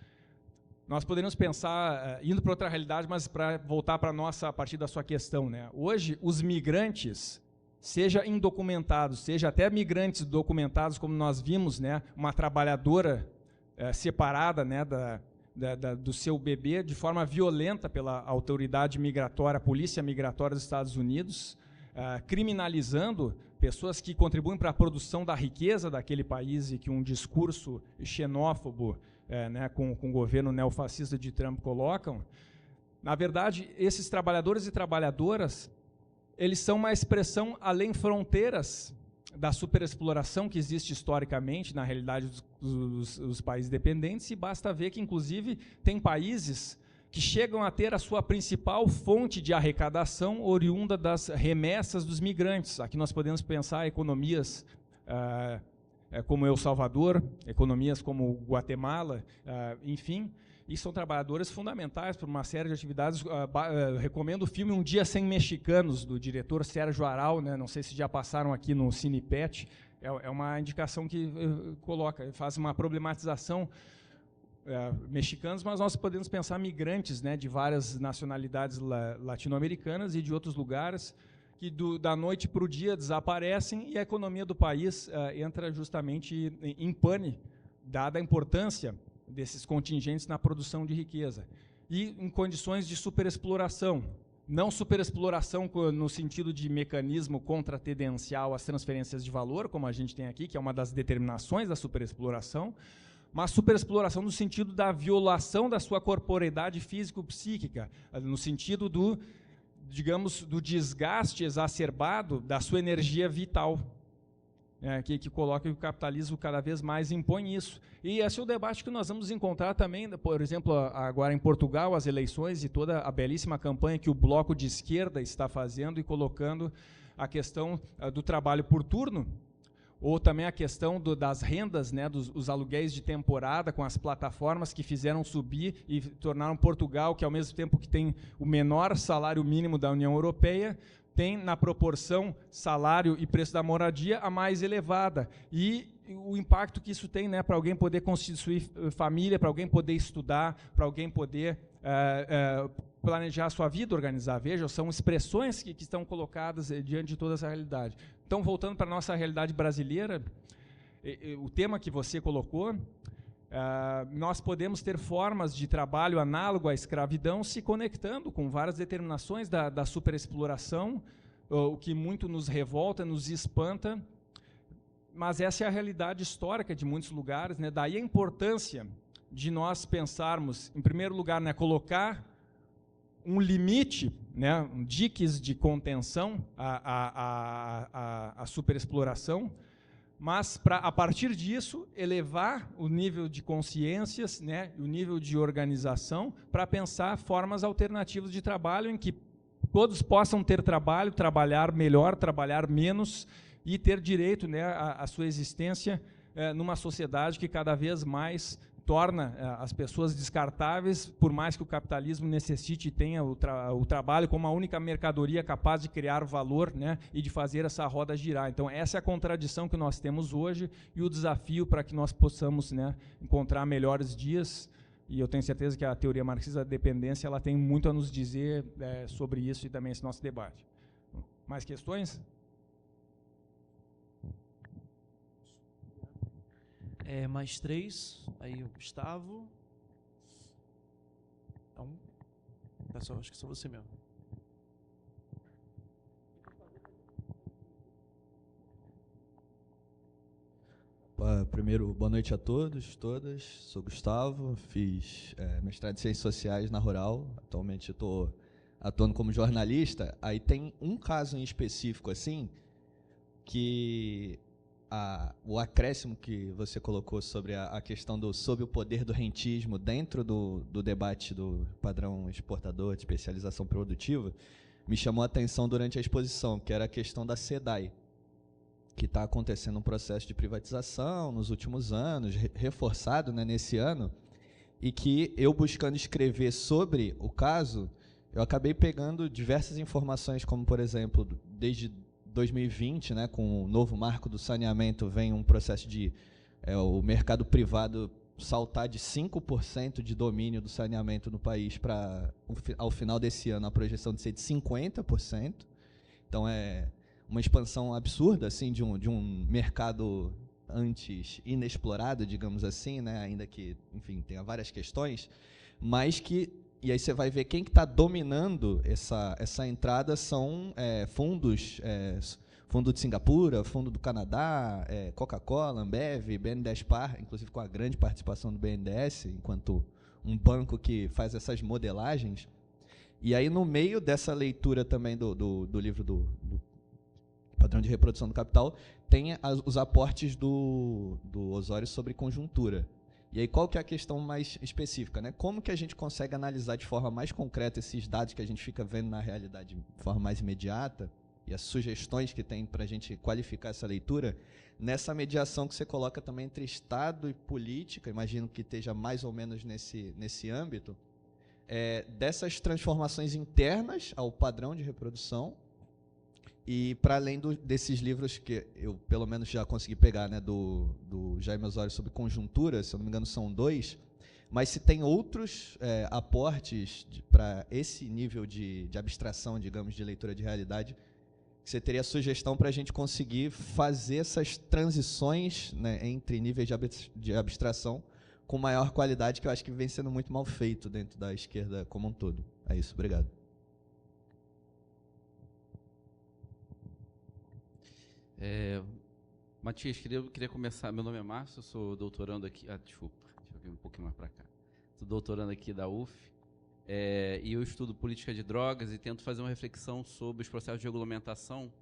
nós poderíamos pensar, indo para outra realidade, mas para voltar para a nossa, a partir da sua questão, né? Hoje, os migrantes, seja indocumentados, seja até migrantes documentados, como nós vimos, né, uma trabalhadora separada, né, do seu bebê de forma violenta pela autoridade migratória, a polícia migratória dos Estados Unidos, criminalizando pessoas que contribuem para a produção da riqueza daquele país e que um discurso xenófobo, né, com o governo neofascista de Trump colocam. Na verdade, esses trabalhadores e trabalhadoras, eles são uma expressão além fronteiras da superexploração que existe historicamente na realidade dos países dependentes, e basta ver que, inclusive, tem países que chegam a ter a sua principal fonte de arrecadação oriunda das remessas dos migrantes. Aqui nós podemos pensar economias como El Salvador, economias como Guatemala, enfim, e são trabalhadores fundamentais para uma série de atividades. Recomendo o filme Um Dia Sem Mexicanos, do diretor Sérgio Aral, né? Não sei se já passaram aqui no Cinepet, é uma indicação que faz uma problematização mexicanos, mas nós podemos pensar migrantes, né, de várias nacionalidades latino-americanas e de outros lugares, que da noite para o dia desaparecem e a economia do país entra justamente em pane, dada a importância desses contingentes na produção de riqueza. E em condições de superexploração, não superexploração no sentido de mecanismo contratendencial às transferências de valor, como a gente tem aqui, que é uma das determinações da superexploração, mas superexploração no sentido da violação da sua corporeidade físico-psíquica, no sentido do, digamos, do desgaste exacerbado da sua energia vital, que coloca que o capitalismo cada vez mais impõe isso. E esse é o debate que nós vamos encontrar também, por exemplo, agora em Portugal, as eleições e toda a belíssima campanha que o Bloco de Esquerda está fazendo e colocando a questão do trabalho por turno, ou também a questão das rendas, né, dos aluguéis de temporada com as plataformas que fizeram subir e tornaram Portugal, que ao mesmo tempo que tem o menor salário mínimo da União Europeia, tem na proporção salário e preço da moradia a mais elevada. E o impacto que isso tem, né, para alguém poder constituir família, para alguém poder estudar, para alguém poder planejar a sua vida, organizar. Veja, são expressões que estão colocadas diante de toda essa realidade. Então, voltando para a nossa realidade brasileira, o tema que você colocou, nós podemos ter formas de trabalho análogo à escravidão se conectando com várias determinações da superexploração, o que muito nos revolta, nos espanta, mas essa é a realidade histórica de muitos lugares, né? Daí a importância de nós pensarmos, em primeiro lugar, né, colocar um limite, né, diques de contenção à superexploração, mas, a partir disso, elevar o nível de consciências, né, o nível de organização, para pensar formas alternativas de trabalho em que todos possam ter trabalho, trabalhar melhor, trabalhar menos e ter direito, né, à sua existência numa sociedade que cada vez mais torna as pessoas descartáveis, por mais que o capitalismo necessite e tenha o trabalho como a única mercadoria capaz de criar valor, né, e de fazer essa roda girar. Então, essa é a contradição que nós temos hoje e o desafio para que nós possamos, né, encontrar melhores dias. E eu tenho certeza que a teoria marxista da dependência ela tem muito a nos dizer sobre isso e também esse nosso debate. Mais questões? Mais 3, aí o Gustavo. Então, pessoal, acho que só você mesmo. Primeiro, boa noite a todos, todas. Sou Gustavo, fiz mestrado em Ciências Sociais na Rural. Atualmente estou atuando como jornalista. Aí tem um caso em específico, assim, que o acréscimo que você colocou sobre a questão sob o poder do rentismo dentro do debate do padrão exportador de especialização produtiva me chamou a atenção durante a exposição, que era a questão da SEDAI, que está acontecendo um processo de privatização nos últimos anos, reforçado, né, nesse ano, e que eu, buscando escrever sobre o caso, eu acabei pegando diversas informações, como, por exemplo, desde 2020, né, com o novo marco do saneamento, vem um processo de o mercado privado saltar de 5% de domínio do saneamento no país para, ao final desse ano, a projeção de ser de 50%. Então, é uma expansão absurda, assim, de um mercado antes inexplorado, digamos assim, né, ainda que, enfim, tenha várias questões, mas que... E aí você vai ver quem que está dominando essa entrada são fundos, fundo de Singapura, fundo do Canadá, Coca-Cola, Ambev, BNDES Par, inclusive com a grande participação do BNDES, enquanto um banco que faz essas modelagens. E aí, no meio dessa leitura também do livro do Padrão de Reprodução do Capital, tem os aportes do Osório sobre conjuntura. E aí qual que é a questão mais específica, né? Como que a gente consegue analisar de forma mais concreta esses dados que a gente fica vendo na realidade de forma mais imediata e as sugestões que tem para a gente qualificar essa leitura nessa mediação que você coloca também entre Estado e política, imagino que esteja mais ou menos nesse âmbito, dessas transformações internas ao padrão de reprodução. E para além desses livros que eu pelo menos já consegui pegar, né, do Jaime Osório sobre conjuntura, se eu não me engano são 2, mas se tem outros aportes para esse nível de abstração, digamos, de leitura de realidade, você teria sugestão para a gente conseguir fazer essas transições, né, entre níveis de abstração com maior qualidade, que eu acho que vem sendo muito mal feito dentro da esquerda como um todo. É isso, obrigado. Matias, queria começar. Meu nome é Márcio, eu sou doutorando aqui. Desculpa, deixa eu vir um pouquinho mais para cá. Sou doutorando aqui da UF, e eu estudo política de drogas e tento fazer uma reflexão sobre os processos de regulamentação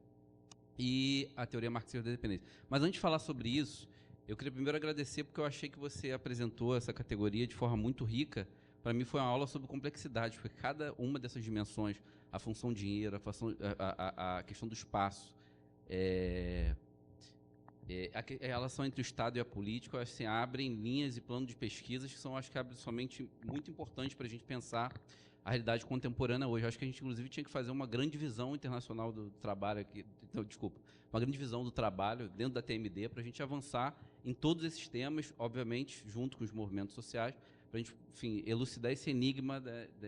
e a teoria marxista da dependência. Mas antes de falar sobre isso, eu queria primeiro agradecer porque eu achei que você apresentou essa categoria de forma muito rica. Para mim foi uma aula sobre complexidade, porque cada uma dessas dimensões, a função dinheiro, a questão do espaço, a relação entre o Estado e a política, acho que abrem linhas e planos de pesquisas que são, acho que, absolutamente muito importantes para a gente pensar a realidade contemporânea hoje. Acho que a gente, inclusive, tinha que fazer uma grande visão internacional do trabalho aqui, uma grande visão do trabalho dentro da TMD para a gente avançar em todos esses temas, obviamente, junto com os movimentos sociais, para a gente, enfim, elucidar esse enigma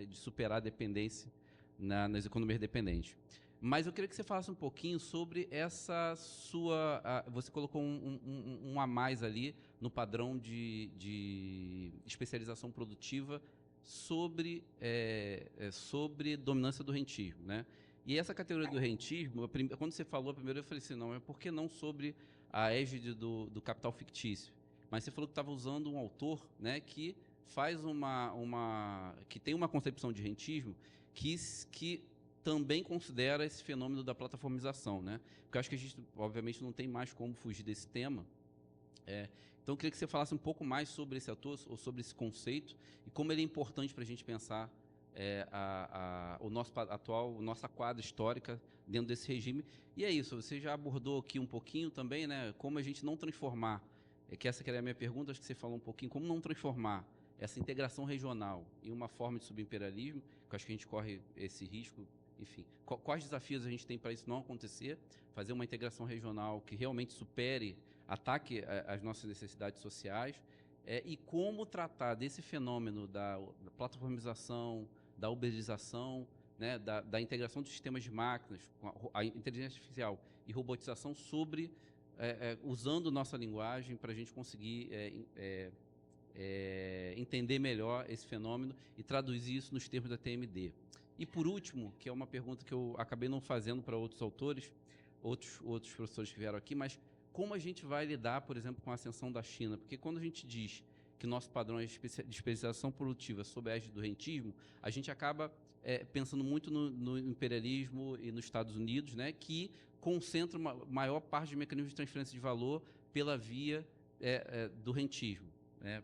de superar a dependência nas economias dependentes. Mas eu queria que você falasse um pouquinho sobre essa sua... você colocou um a mais ali no padrão de especialização produtiva sobre dominância do rentismo, né? E essa categoria do rentismo, quando você falou a primeira, eu falei assim, não, por que não sobre a égide do capital fictício? Mas você falou que estava usando um autor, né, que faz que tem uma concepção de rentismo que também considera esse fenômeno da plataformização, né? Porque eu acho que a gente, obviamente, não tem mais como fugir desse tema. Então, eu queria que você falasse um pouco mais sobre esse autor, ou sobre esse conceito, e como ele é importante para a gente pensar nossa quadra histórica dentro desse regime. E é isso, você já abordou aqui um pouquinho também, né? Como a gente não transformar, que essa que era a minha pergunta, acho que você falou um pouquinho, como não transformar essa integração regional em uma forma de subimperialismo, que eu acho que a gente corre esse risco. Enfim, quais desafios a gente tem para isso não acontecer? Fazer uma integração regional que realmente ataque as nossas necessidades sociais, e como tratar desse fenômeno da plataformização, da uberização, né, da integração de sistemas de máquinas, com a inteligência artificial e robotização usando nossa linguagem para a gente conseguir entender melhor esse fenômeno e traduzir isso nos termos da TMD. E, por último, que é uma pergunta que eu acabei não fazendo para outros autores, outros professores que vieram aqui, mas como a gente vai lidar, por exemplo, com a ascensão da China? Porque quando a gente diz que nosso padrão é de especialização produtiva sob a égide do rentismo, a gente acaba pensando muito no imperialismo e nos Estados Unidos, né, que concentra uma maior parte de mecanismos de transferência de valor pela via do rentismo, né?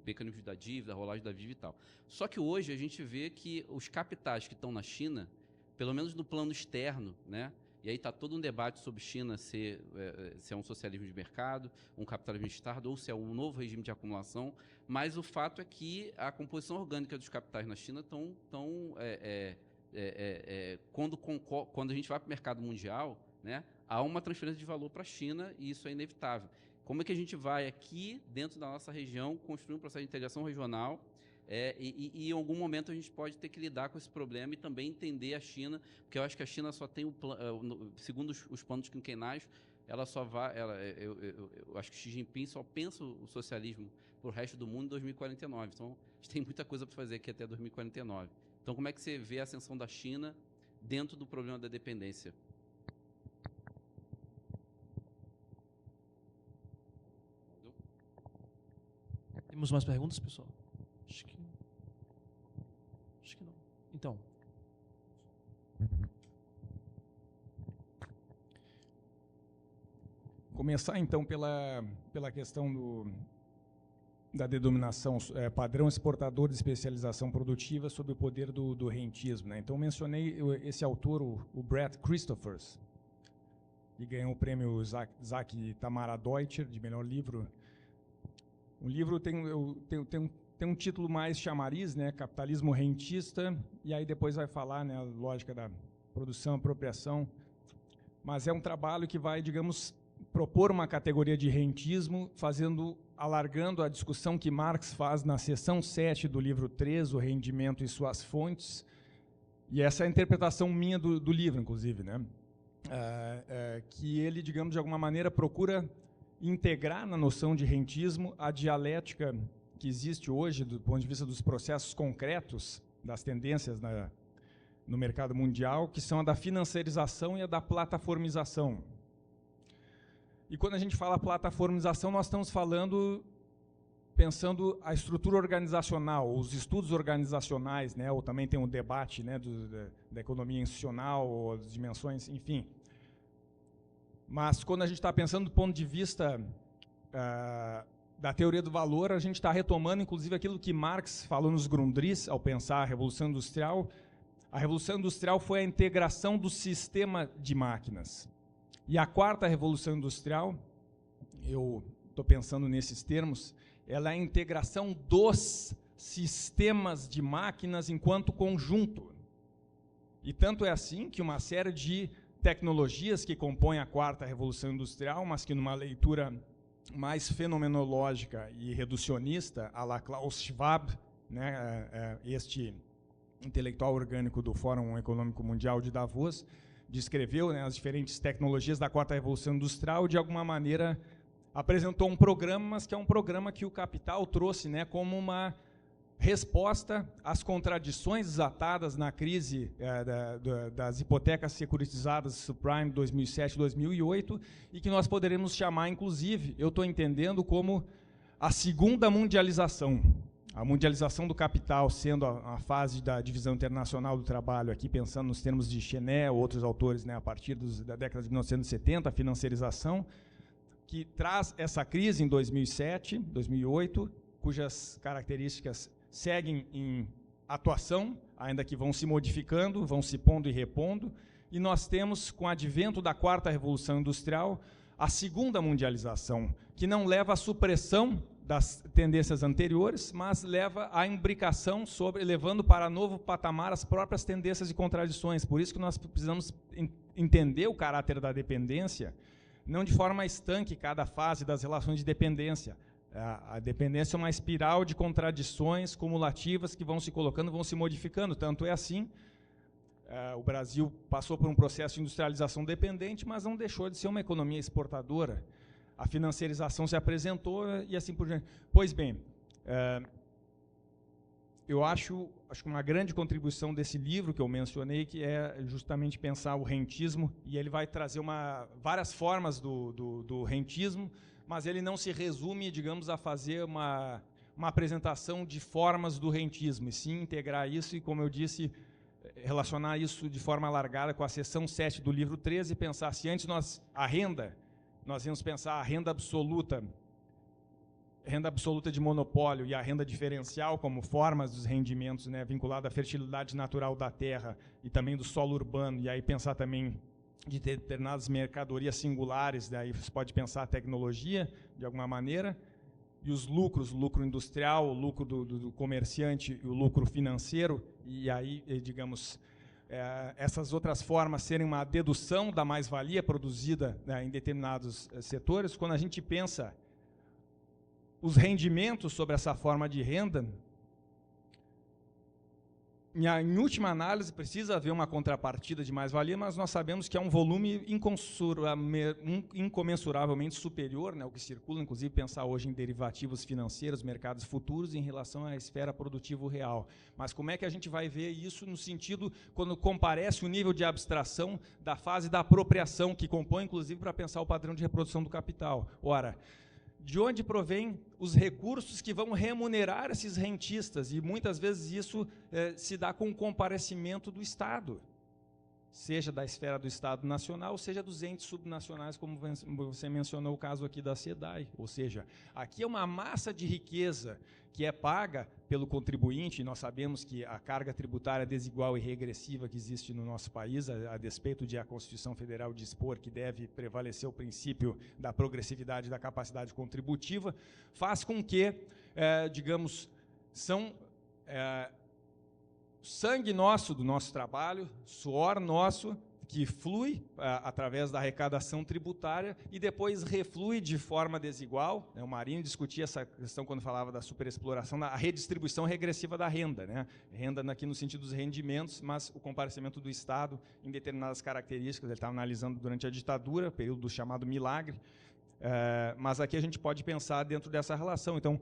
Mecanismos da dívida, rolagem da dívida e tal. Só que hoje a gente vê que os capitais que estão na China, pelo menos no plano externo, né? E aí está todo um debate sobre China se é um socialismo de mercado, um capitalismo de Estado, ou se é um novo regime de acumulação, mas o fato é que a composição orgânica dos capitais na China quando a gente vai para o mercado mundial, né, há uma transferência de valor para a China e isso é inevitável. Como é que a gente vai aqui, dentro da nossa região, construir um processo de integração regional e em algum momento a gente pode ter que lidar com esse problema e também entender a China, porque eu acho que a China só tem, segundo os planos quinquenais, ela só vai... eu acho que Xi Jinping só pensa o socialismo para o resto do mundo em 2049. Então, a gente tem muita coisa para fazer aqui até 2049. Então, como é que você vê a ascensão da China dentro do problema da dependência? Temos mais perguntas, pessoal? Acho que não. Então. Começar, então, pela questão da denominação padrão exportador de especialização produtiva sob o poder do rentismo, né? Então, mencionei esse autor, o Brett Christophers, que ganhou o prêmio Zach Tamara Deutscher de melhor livro. O livro tem um título mais chamariz, né? Capitalismo rentista, e aí depois vai falar, né, a lógica da produção, apropriação, mas é um trabalho que vai, digamos, propor uma categoria de rentismo, alargando a discussão que Marx faz na seção 7 do livro 3, o rendimento e suas fontes, e essa é a interpretação minha do livro, inclusive, né? Que ele, digamos, de alguma maneira procura integrar na noção de rentismo a dialética que existe hoje, do ponto de vista dos processos concretos, das tendências no mercado mundial, que são a da financiarização e a da plataformização. E quando a gente fala plataformização, nós estamos pensando a estrutura organizacional, os estudos organizacionais, né, ou também tem um debate, né, da economia institucional, ou as dimensões, enfim. Mas quando a gente está pensando do ponto de vista da teoria do valor, a gente está retomando, inclusive, aquilo que Marx falou nos Grundrisse, ao pensar a Revolução Industrial. A Revolução Industrial foi a integração do sistema de máquinas. E a quarta Revolução Industrial, eu estou pensando nesses termos, ela é a integração dos sistemas de máquinas enquanto conjunto. E tanto é assim que uma série de tecnologias que compõem a quarta Revolução Industrial, mas que numa leitura mais fenomenológica e reducionista, à la Klaus Schwab, né, este intelectual orgânico do Fórum Econômico Mundial de Davos, descreveu, né, as diferentes tecnologias da quarta Revolução Industrial, de alguma maneira apresentou um programa, mas que é um programa que o capital trouxe, né, como uma resposta às contradições desatadas na crise das hipotecas securitizadas subprime 2007 2008, e que nós poderemos chamar, inclusive, eu estou entendendo como a segunda mundialização. A mundialização do capital sendo a fase da divisão internacional do trabalho, aqui pensando nos termos de Chenet, outros autores, né, a partir da década de 1970, a financiarização, que traz essa crise em 2007, 2008, cujas características seguem em atuação, ainda que vão se modificando, vão se pondo e repondo, e nós temos, com o advento da quarta Revolução Industrial, a segunda mundialização, que não leva à supressão das tendências anteriores, mas leva à imbricação, levando para novo patamar as próprias tendências e contradições. Por isso que nós precisamos entender o caráter da dependência, não de forma estanque cada fase das relações de dependência. A dependência é uma espiral de contradições cumulativas que vão se colocando, vão se modificando. Tanto é assim, o Brasil passou por um processo de industrialização dependente, mas não deixou de ser uma economia exportadora. A financiarização se apresentou e assim por diante. Pois bem, eu acho que uma grande contribuição desse livro que eu mencionei, que é justamente pensar o rentismo, e ele vai trazer várias formas do rentismo, mas ele não se resume, digamos, a fazer uma apresentação de formas do rentismo, e sim integrar isso e, como eu disse, relacionar isso de forma alargada com a seção 7 do livro 13 e pensar se antes nós íamos pensar a renda absoluta de monopólio e a renda diferencial como formas dos rendimentos, né, vinculada à fertilidade natural da terra e também do solo urbano, e aí pensar também de determinadas mercadorias singulares, daí você pode pensar a tecnologia, de alguma maneira, e os lucros, o lucro industrial, o lucro do comerciante e o lucro financeiro, e aí, digamos, essas outras formas serem uma dedução da mais-valia produzida, né, em determinados setores. Quando a gente pensa os rendimentos sobre essa forma de renda, em última análise, precisa haver uma contrapartida de mais-valia, mas nós sabemos que é um volume incomensuravelmente superior, né, o que circula, inclusive, pensar hoje em derivativos financeiros, mercados futuros, em relação à esfera produtiva real. Mas como é que a gente vai ver isso no sentido, quando comparece o nível de abstração da fase da apropriação, que compõe, inclusive, para pensar o padrão de reprodução do capital? Ora, de onde provém os recursos que vão remunerar esses rentistas? E muitas vezes isso se dá com o comparecimento do Estado. seja da esfera do Estado Nacional, seja dos entes subnacionais, como você mencionou o caso aqui da SEDAI. Ou seja, aqui é uma massa de riqueza que é paga pelo contribuinte, e nós sabemos que a carga tributária desigual e regressiva que existe no nosso país, a despeito de a Constituição Federal dispor que deve prevalecer o princípio da progressividade da capacidade contributiva, faz com que, digamos, são sangue nosso, do nosso trabalho, suor nosso, que flui através da arrecadação tributária e depois reflui de forma desigual. O Marinho discutia essa questão quando falava da superexploração, a redistribuição regressiva da renda, né? Renda aqui no sentido dos rendimentos, mas o comparecimento do Estado em determinadas características. Ele estava analisando durante a ditadura, período do chamado milagre, mas aqui a gente pode pensar dentro dessa relação. Então,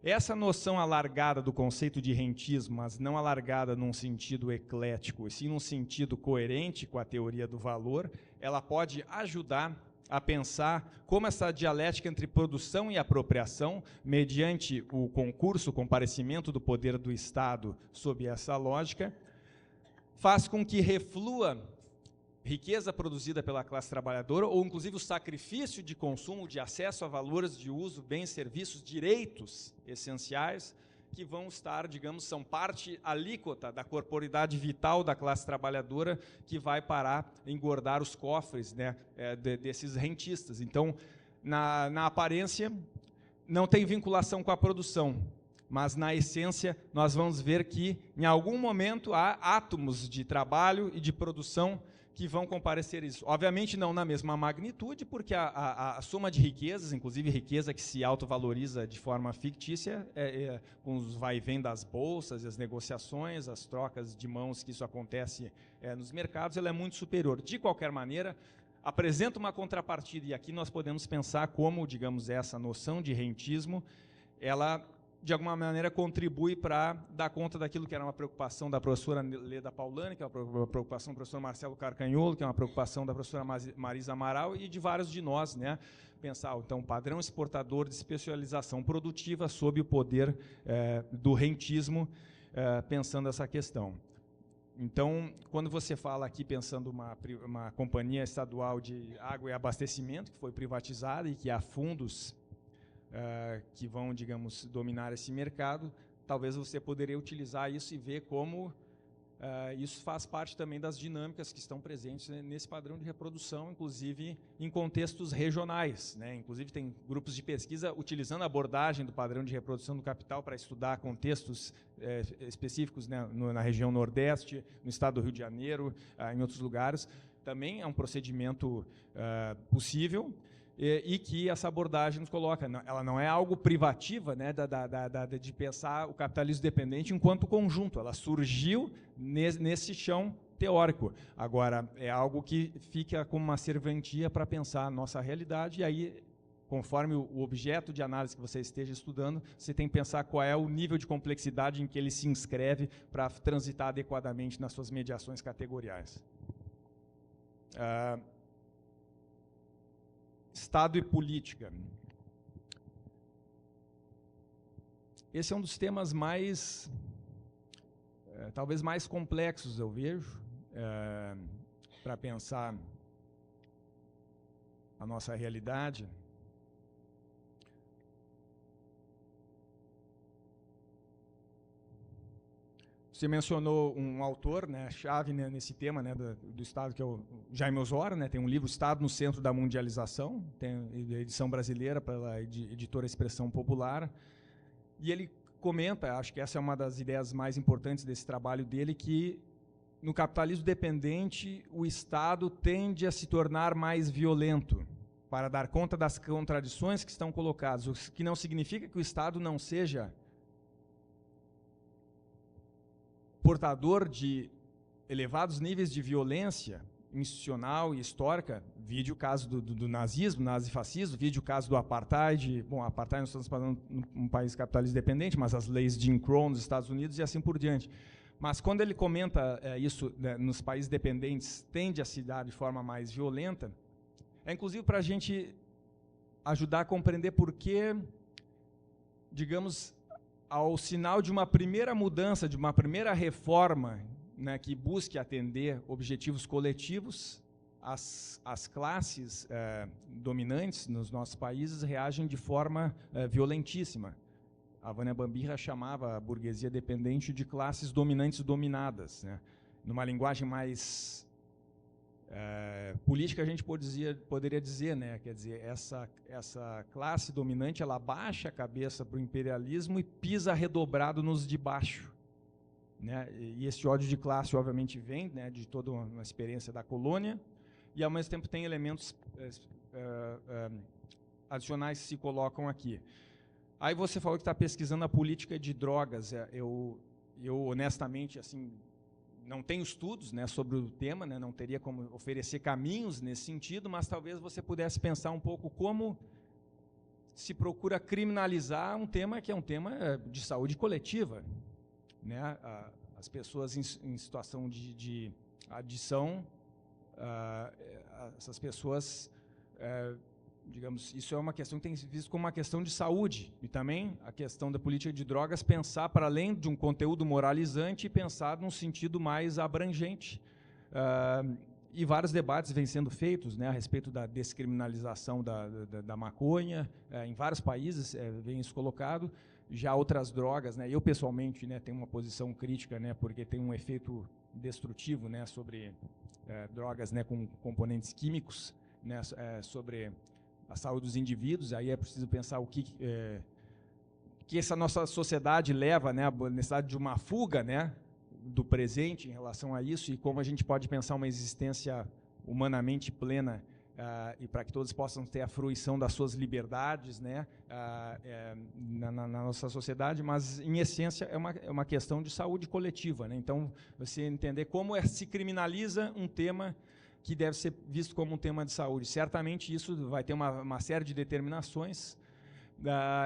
essa noção alargada do conceito de rentismo, mas não alargada num sentido eclético, e sim num sentido coerente com a teoria do valor, ela pode ajudar a pensar como essa dialética entre produção e apropriação, mediante o concurso, o comparecimento do poder do Estado sob essa lógica, faz com que reflua riqueza produzida pela classe trabalhadora, ou inclusive o sacrifício de consumo, de acesso a valores de uso, bens, serviços, direitos essenciais, que vão estar, digamos, são parte alíquota da corporidade vital da classe trabalhadora, que vai parar, engordar os cofres, né, desses rentistas. Então, na aparência, não tem vinculação com a produção, mas na essência nós vamos ver que, em algum momento, há átomos de trabalho e de produção que vão comparecer isso. Obviamente não na mesma magnitude, porque a soma de riquezas, inclusive riqueza que se autovaloriza de forma fictícia, com os vai e vem das bolsas, as negociações, as trocas de mãos que isso acontece nos mercados, ela é muito superior. De qualquer maneira, apresenta uma contrapartida, e aqui nós podemos pensar como, digamos, essa noção de rentismo, ela de alguma maneira contribui para dar conta daquilo que era uma preocupação da professora Leda Paulani, que é uma preocupação do professor Marcelo Carcanholo, que é uma preocupação da professora Marisa Amaral e de vários de nós, né? Pensar, então, padrão exportador de especialização produtiva sob o poder do rentismo, pensando essa questão. Então, quando você fala aqui, pensando uma companhia estadual de água e abastecimento, que foi privatizada e que há fundos que vão, digamos, dominar esse mercado, talvez você poderia utilizar isso e ver como isso faz parte também das dinâmicas que estão presentes nesse padrão de reprodução, inclusive em contextos regionais, né? Inclusive tem grupos de pesquisa utilizando a abordagem do padrão de reprodução do capital para estudar contextos específicos, né, na região Nordeste, no estado do Rio de Janeiro, em outros lugares. Também é um procedimento possível, e que essa abordagem nos coloca. Ela não é algo privativa, né, de pensar o capitalismo dependente enquanto conjunto. Ela surgiu nesse chão teórico. Agora, é algo que fica como uma serventia para pensar a nossa realidade, e aí, conforme o objeto de análise que você esteja estudando, você tem que pensar qual é o nível de complexidade em que ele se inscreve para transitar adequadamente nas suas mediações categoriais. Estado e política. Esse é um dos temas mais, talvez mais complexos, eu vejo, para pensar a nossa realidade. Você mencionou um autor, né, chave, né, nesse tema, né, do Estado, que é o Jaime Osório, né, tem um livro, Estado no Centro da Mundialização, tem edição brasileira pela editora Expressão Popular, e ele comenta, acho que essa é uma das ideias mais importantes desse trabalho dele, que no capitalismo dependente o Estado tende a se tornar mais violento para dar conta das contradições que estão colocadas, o que não significa que o Estado não seja portador de elevados níveis de violência institucional e histórica, vide o caso do nazismo, nazifascismo, vide o caso do apartheid. Bom, apartheid nós estamos falando num país capitalista dependente, mas as leis de Jim Crow nos Estados Unidos e assim por diante. Mas quando ele comenta isso, né, nos países dependentes tende a se dar de forma mais violenta, é inclusive para a gente ajudar a compreender por que, digamos, ao sinal de uma primeira mudança, de uma primeira reforma né, que busque atender objetivos coletivos, as classes dominantes nos nossos países reagem de forma violentíssima. A Vânia Bambirra chamava a burguesia dependente de classes dominantes dominadas, né? Numa linguagem mais política, a gente poderia dizer, né? Quer dizer, essa classe dominante, ela baixa a cabeça para o imperialismo e pisa redobrado nos de baixo, né? E esse ódio de classe, obviamente, vem, né, de toda uma experiência da colônia, e, ao mesmo tempo, tem elementos adicionais que se colocam aqui. Aí você falou que está pesquisando a política de drogas. Eu honestamente, assim, não tenho estudos, né, sobre o tema, né, não teria como oferecer caminhos nesse sentido, mas talvez você pudesse pensar um pouco como se procura criminalizar um tema que é um tema de saúde coletiva, né? As pessoas em situação de adição, essas pessoas, digamos, isso é uma questão que tem sido visto como uma questão de saúde, e também a questão da política de drogas, pensar para além de um conteúdo moralizante e pensar num sentido mais abrangente. E vários debates vêm sendo feitos, né, a respeito da descriminalização da maconha, em vários países vem isso colocado. Já outras drogas, né, eu pessoalmente, né, tenho uma posição crítica, né, porque tem um efeito destrutivo, né, sobre drogas, né, com componentes químicos, né, sobre a saúde dos indivíduos. Aí é preciso pensar o que essa nossa sociedade leva, né, a necessidade de uma fuga, né, do presente em relação a isso, e como a gente pode pensar uma existência humanamente plena, e para que todos possam ter a fruição das suas liberdades, né, na nossa sociedade, mas, em essência, é uma questão de saúde coletiva, né? Então, você entender como se criminaliza um tema que deve ser visto como um tema de saúde. Certamente isso vai ter uma série de determinações,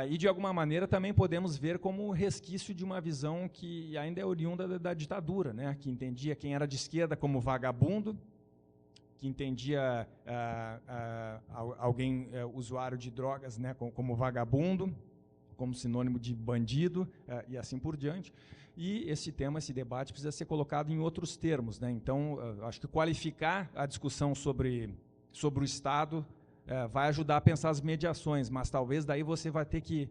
e, de alguma maneira, também podemos ver como resquício de uma visão que ainda é oriunda da ditadura, né? Que entendia quem era de esquerda como vagabundo, que entendia alguém usuário de drogas, né, como vagabundo, como sinônimo de bandido, e assim por diante. E esse debate precisa ser colocado em outros termos, né? Então, acho que qualificar a discussão sobre o Estado vai ajudar a pensar as mediações, mas talvez daí você vai ter que,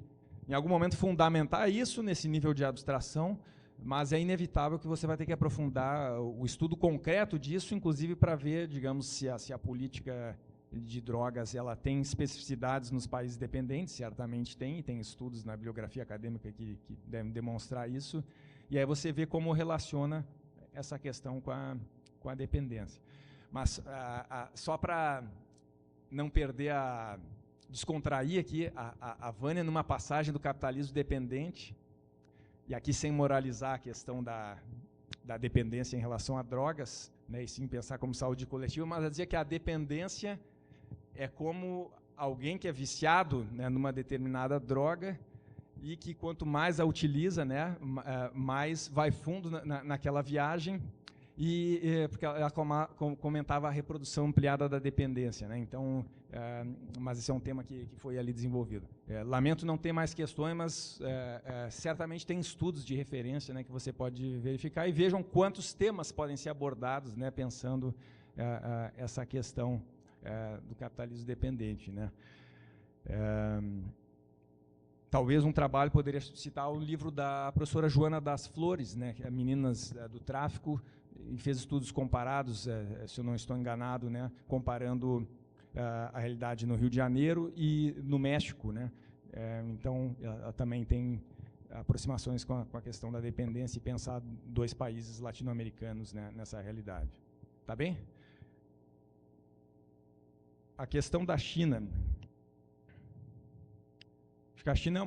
em algum momento, fundamentar isso nesse nível de abstração, mas é inevitável que você vai ter que aprofundar o estudo concreto disso, inclusive para ver, digamos, se a política de drogas ela tem especificidades nos países dependentes. Certamente tem, e tem estudos na bibliografia acadêmica que devem demonstrar isso, e aí você vê como relaciona essa questão com a dependência. Mas, só para não perder descontrair aqui, a Vânia, numa passagem do Capitalismo Dependente, e aqui sem moralizar a questão da dependência em relação a drogas, né, e sim pensar como saúde coletiva, mas ela dizia que a dependência é como alguém que é viciado, né, numa determinada droga, e que quanto mais a utiliza, né, mais vai fundo naquela viagem, porque ela comentava a reprodução ampliada da dependência, né? Então, mas esse é um tema que foi ali desenvolvido. Lamento não ter mais questões, mas certamente tem estudos de referência, né, que você pode verificar, e vejam quantos temas podem ser abordados, né, pensando essa questão do capitalismo dependente, né? Talvez um trabalho poderia citar o livro da professora Joana das Flores, né, que é Meninas do Tráfico, e fez estudos comparados, se eu não estou enganado, né, comparando a realidade no Rio de Janeiro e no México, né? Então, ela também tem aproximações com a questão da dependência e pensar dois países latino-americanos, né, nessa realidade. Tá bem? A questão da China. Acho que a China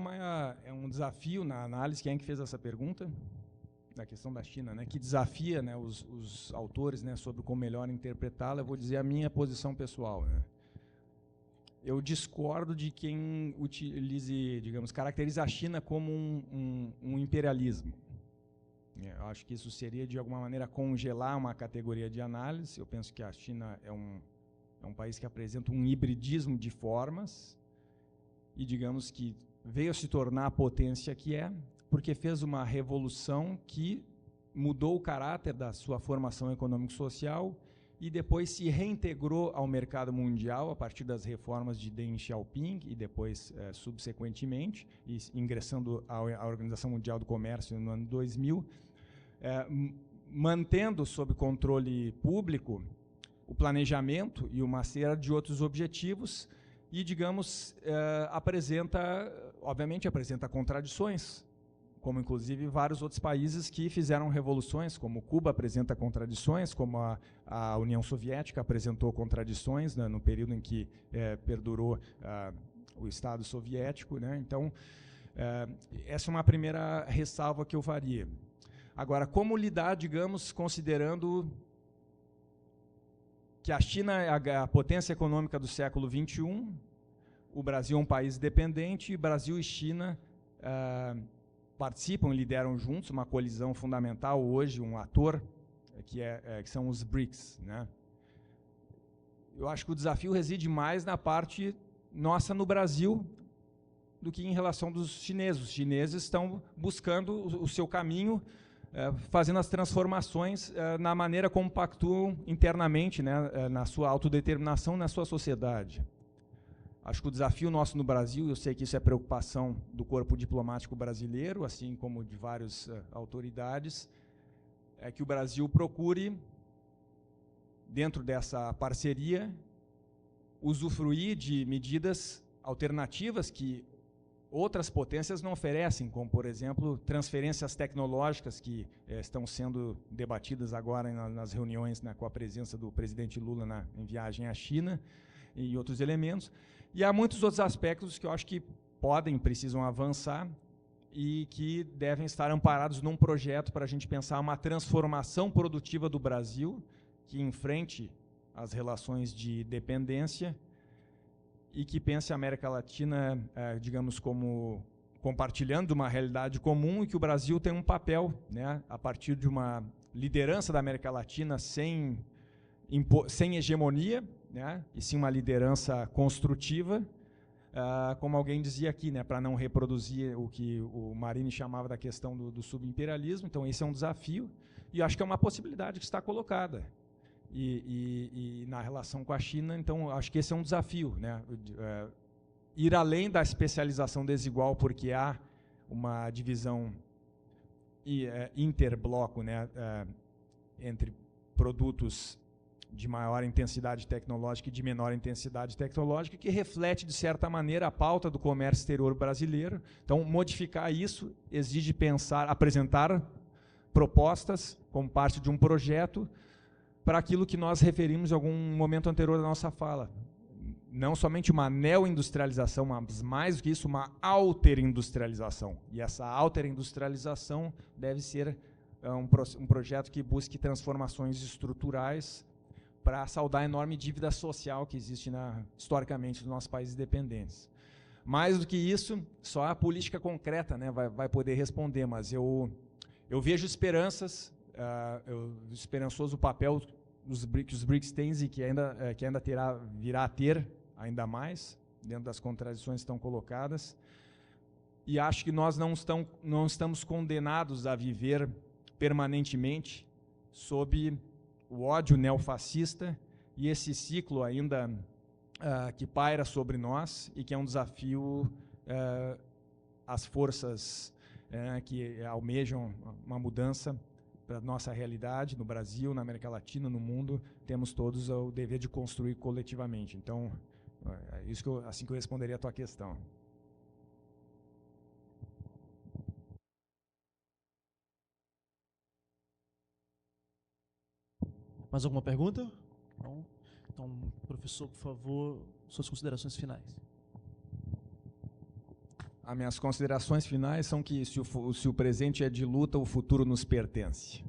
é um desafio na análise. Quem é que fez essa pergunta? Da questão da China, né, que desafia, né, os autores, né, sobre como melhor interpretá-la. Eu vou dizer a minha posição pessoal, né. Eu discordo de quem utilize, digamos, caracteriza a China como um imperialismo. Eu acho que isso seria, de alguma maneira, congelar uma categoria de análise. Eu penso que a China é um país que apresenta um hibridismo de formas e, digamos, que veio a se tornar a potência que é, porque fez uma revolução que mudou o caráter da sua formação econômico-social e depois se reintegrou ao mercado mundial a partir das reformas de Deng Xiaoping e depois, subsequentemente, ingressando à Organização Mundial do Comércio no ano 2000, mantendo sob controle público o planejamento e uma série de outros objetivos e, digamos, obviamente apresenta contradições, como inclusive vários outros países que fizeram revoluções, como Cuba apresenta contradições, como a União Soviética apresentou contradições, né, no período em que perdurou o Estado soviético, né? Então, essa é uma primeira ressalva que eu faria. Agora, como lidar, digamos, considerando que a China é a potência econômica do século XXI, o Brasil é um país dependente, e Brasil e China participam e lideram juntos uma colisão fundamental hoje, um ator, que são os BRICS, né? Eu acho que o desafio reside mais na parte nossa no Brasil do que em relação dos chineses. Os chineses estão buscando o seu caminho, fazendo as transformações na maneira como pactuam internamente, né, na sua autodeterminação, na sua sociedade. Acho que o desafio nosso no Brasil, eu sei que isso é preocupação do corpo diplomático brasileiro, assim como de várias autoridades, é que o Brasil procure, dentro dessa parceria, usufruir de medidas alternativas que outras potências não oferecem, como, por exemplo, transferências tecnológicas que estão sendo debatidas agora nas reuniões, né, com a presença do presidente Lula em viagem à China e outros elementos. E há muitos outros aspectos que eu acho que precisam avançar e que devem estar amparados num projeto para a gente pensar uma transformação produtiva do Brasil que enfrente as relações de dependência e que pense a América Latina, digamos, como compartilhando uma realidade comum e que o Brasil tem um papel, né, a partir de uma liderança da América Latina sem hegemonia, né, e sim uma liderança construtiva, como alguém dizia aqui, né, para não reproduzir o que o Marini chamava da questão do subimperialismo. Então, esse é um desafio, e acho que é uma possibilidade que está colocada. E na relação com a China, então, acho que esse é um desafio, né, ir além da especialização desigual, porque há uma divisão interbloco, né, entre produtos de maior intensidade tecnológica e de menor intensidade tecnológica, que reflete, de certa maneira, a pauta do comércio exterior brasileiro. Então, modificar isso exige apresentar propostas como parte de um projeto para aquilo que nós referimos em algum momento anterior da nossa fala. Não somente uma neoindustrialização, mas mais do que isso, uma alterindustrialização. E essa alterindustrialização deve ser um projeto que busque transformações estruturais para saldar a enorme dívida social que existe historicamente nos nossos países dependentes. Mais do que isso, só a política concreta, né, vai poder responder, mas eu vejo esperanças, esperançoso o papel que os BRICS têm e que ainda virá a ter ainda mais, dentro das contradições que estão colocadas, e acho que nós não estamos condenados a viver permanentemente sob o ódio neofascista e esse ciclo ainda que paira sobre nós e que é um desafio às forças que almejam uma mudança para a nossa realidade no Brasil, na América Latina, no mundo. Temos todos o dever de construir coletivamente. Então, assim que eu responderia a tua questão. Mais alguma pergunta? Não? Então, professor, por favor, suas considerações finais. As minhas considerações finais são que se o presente é de luta, o futuro nos pertence.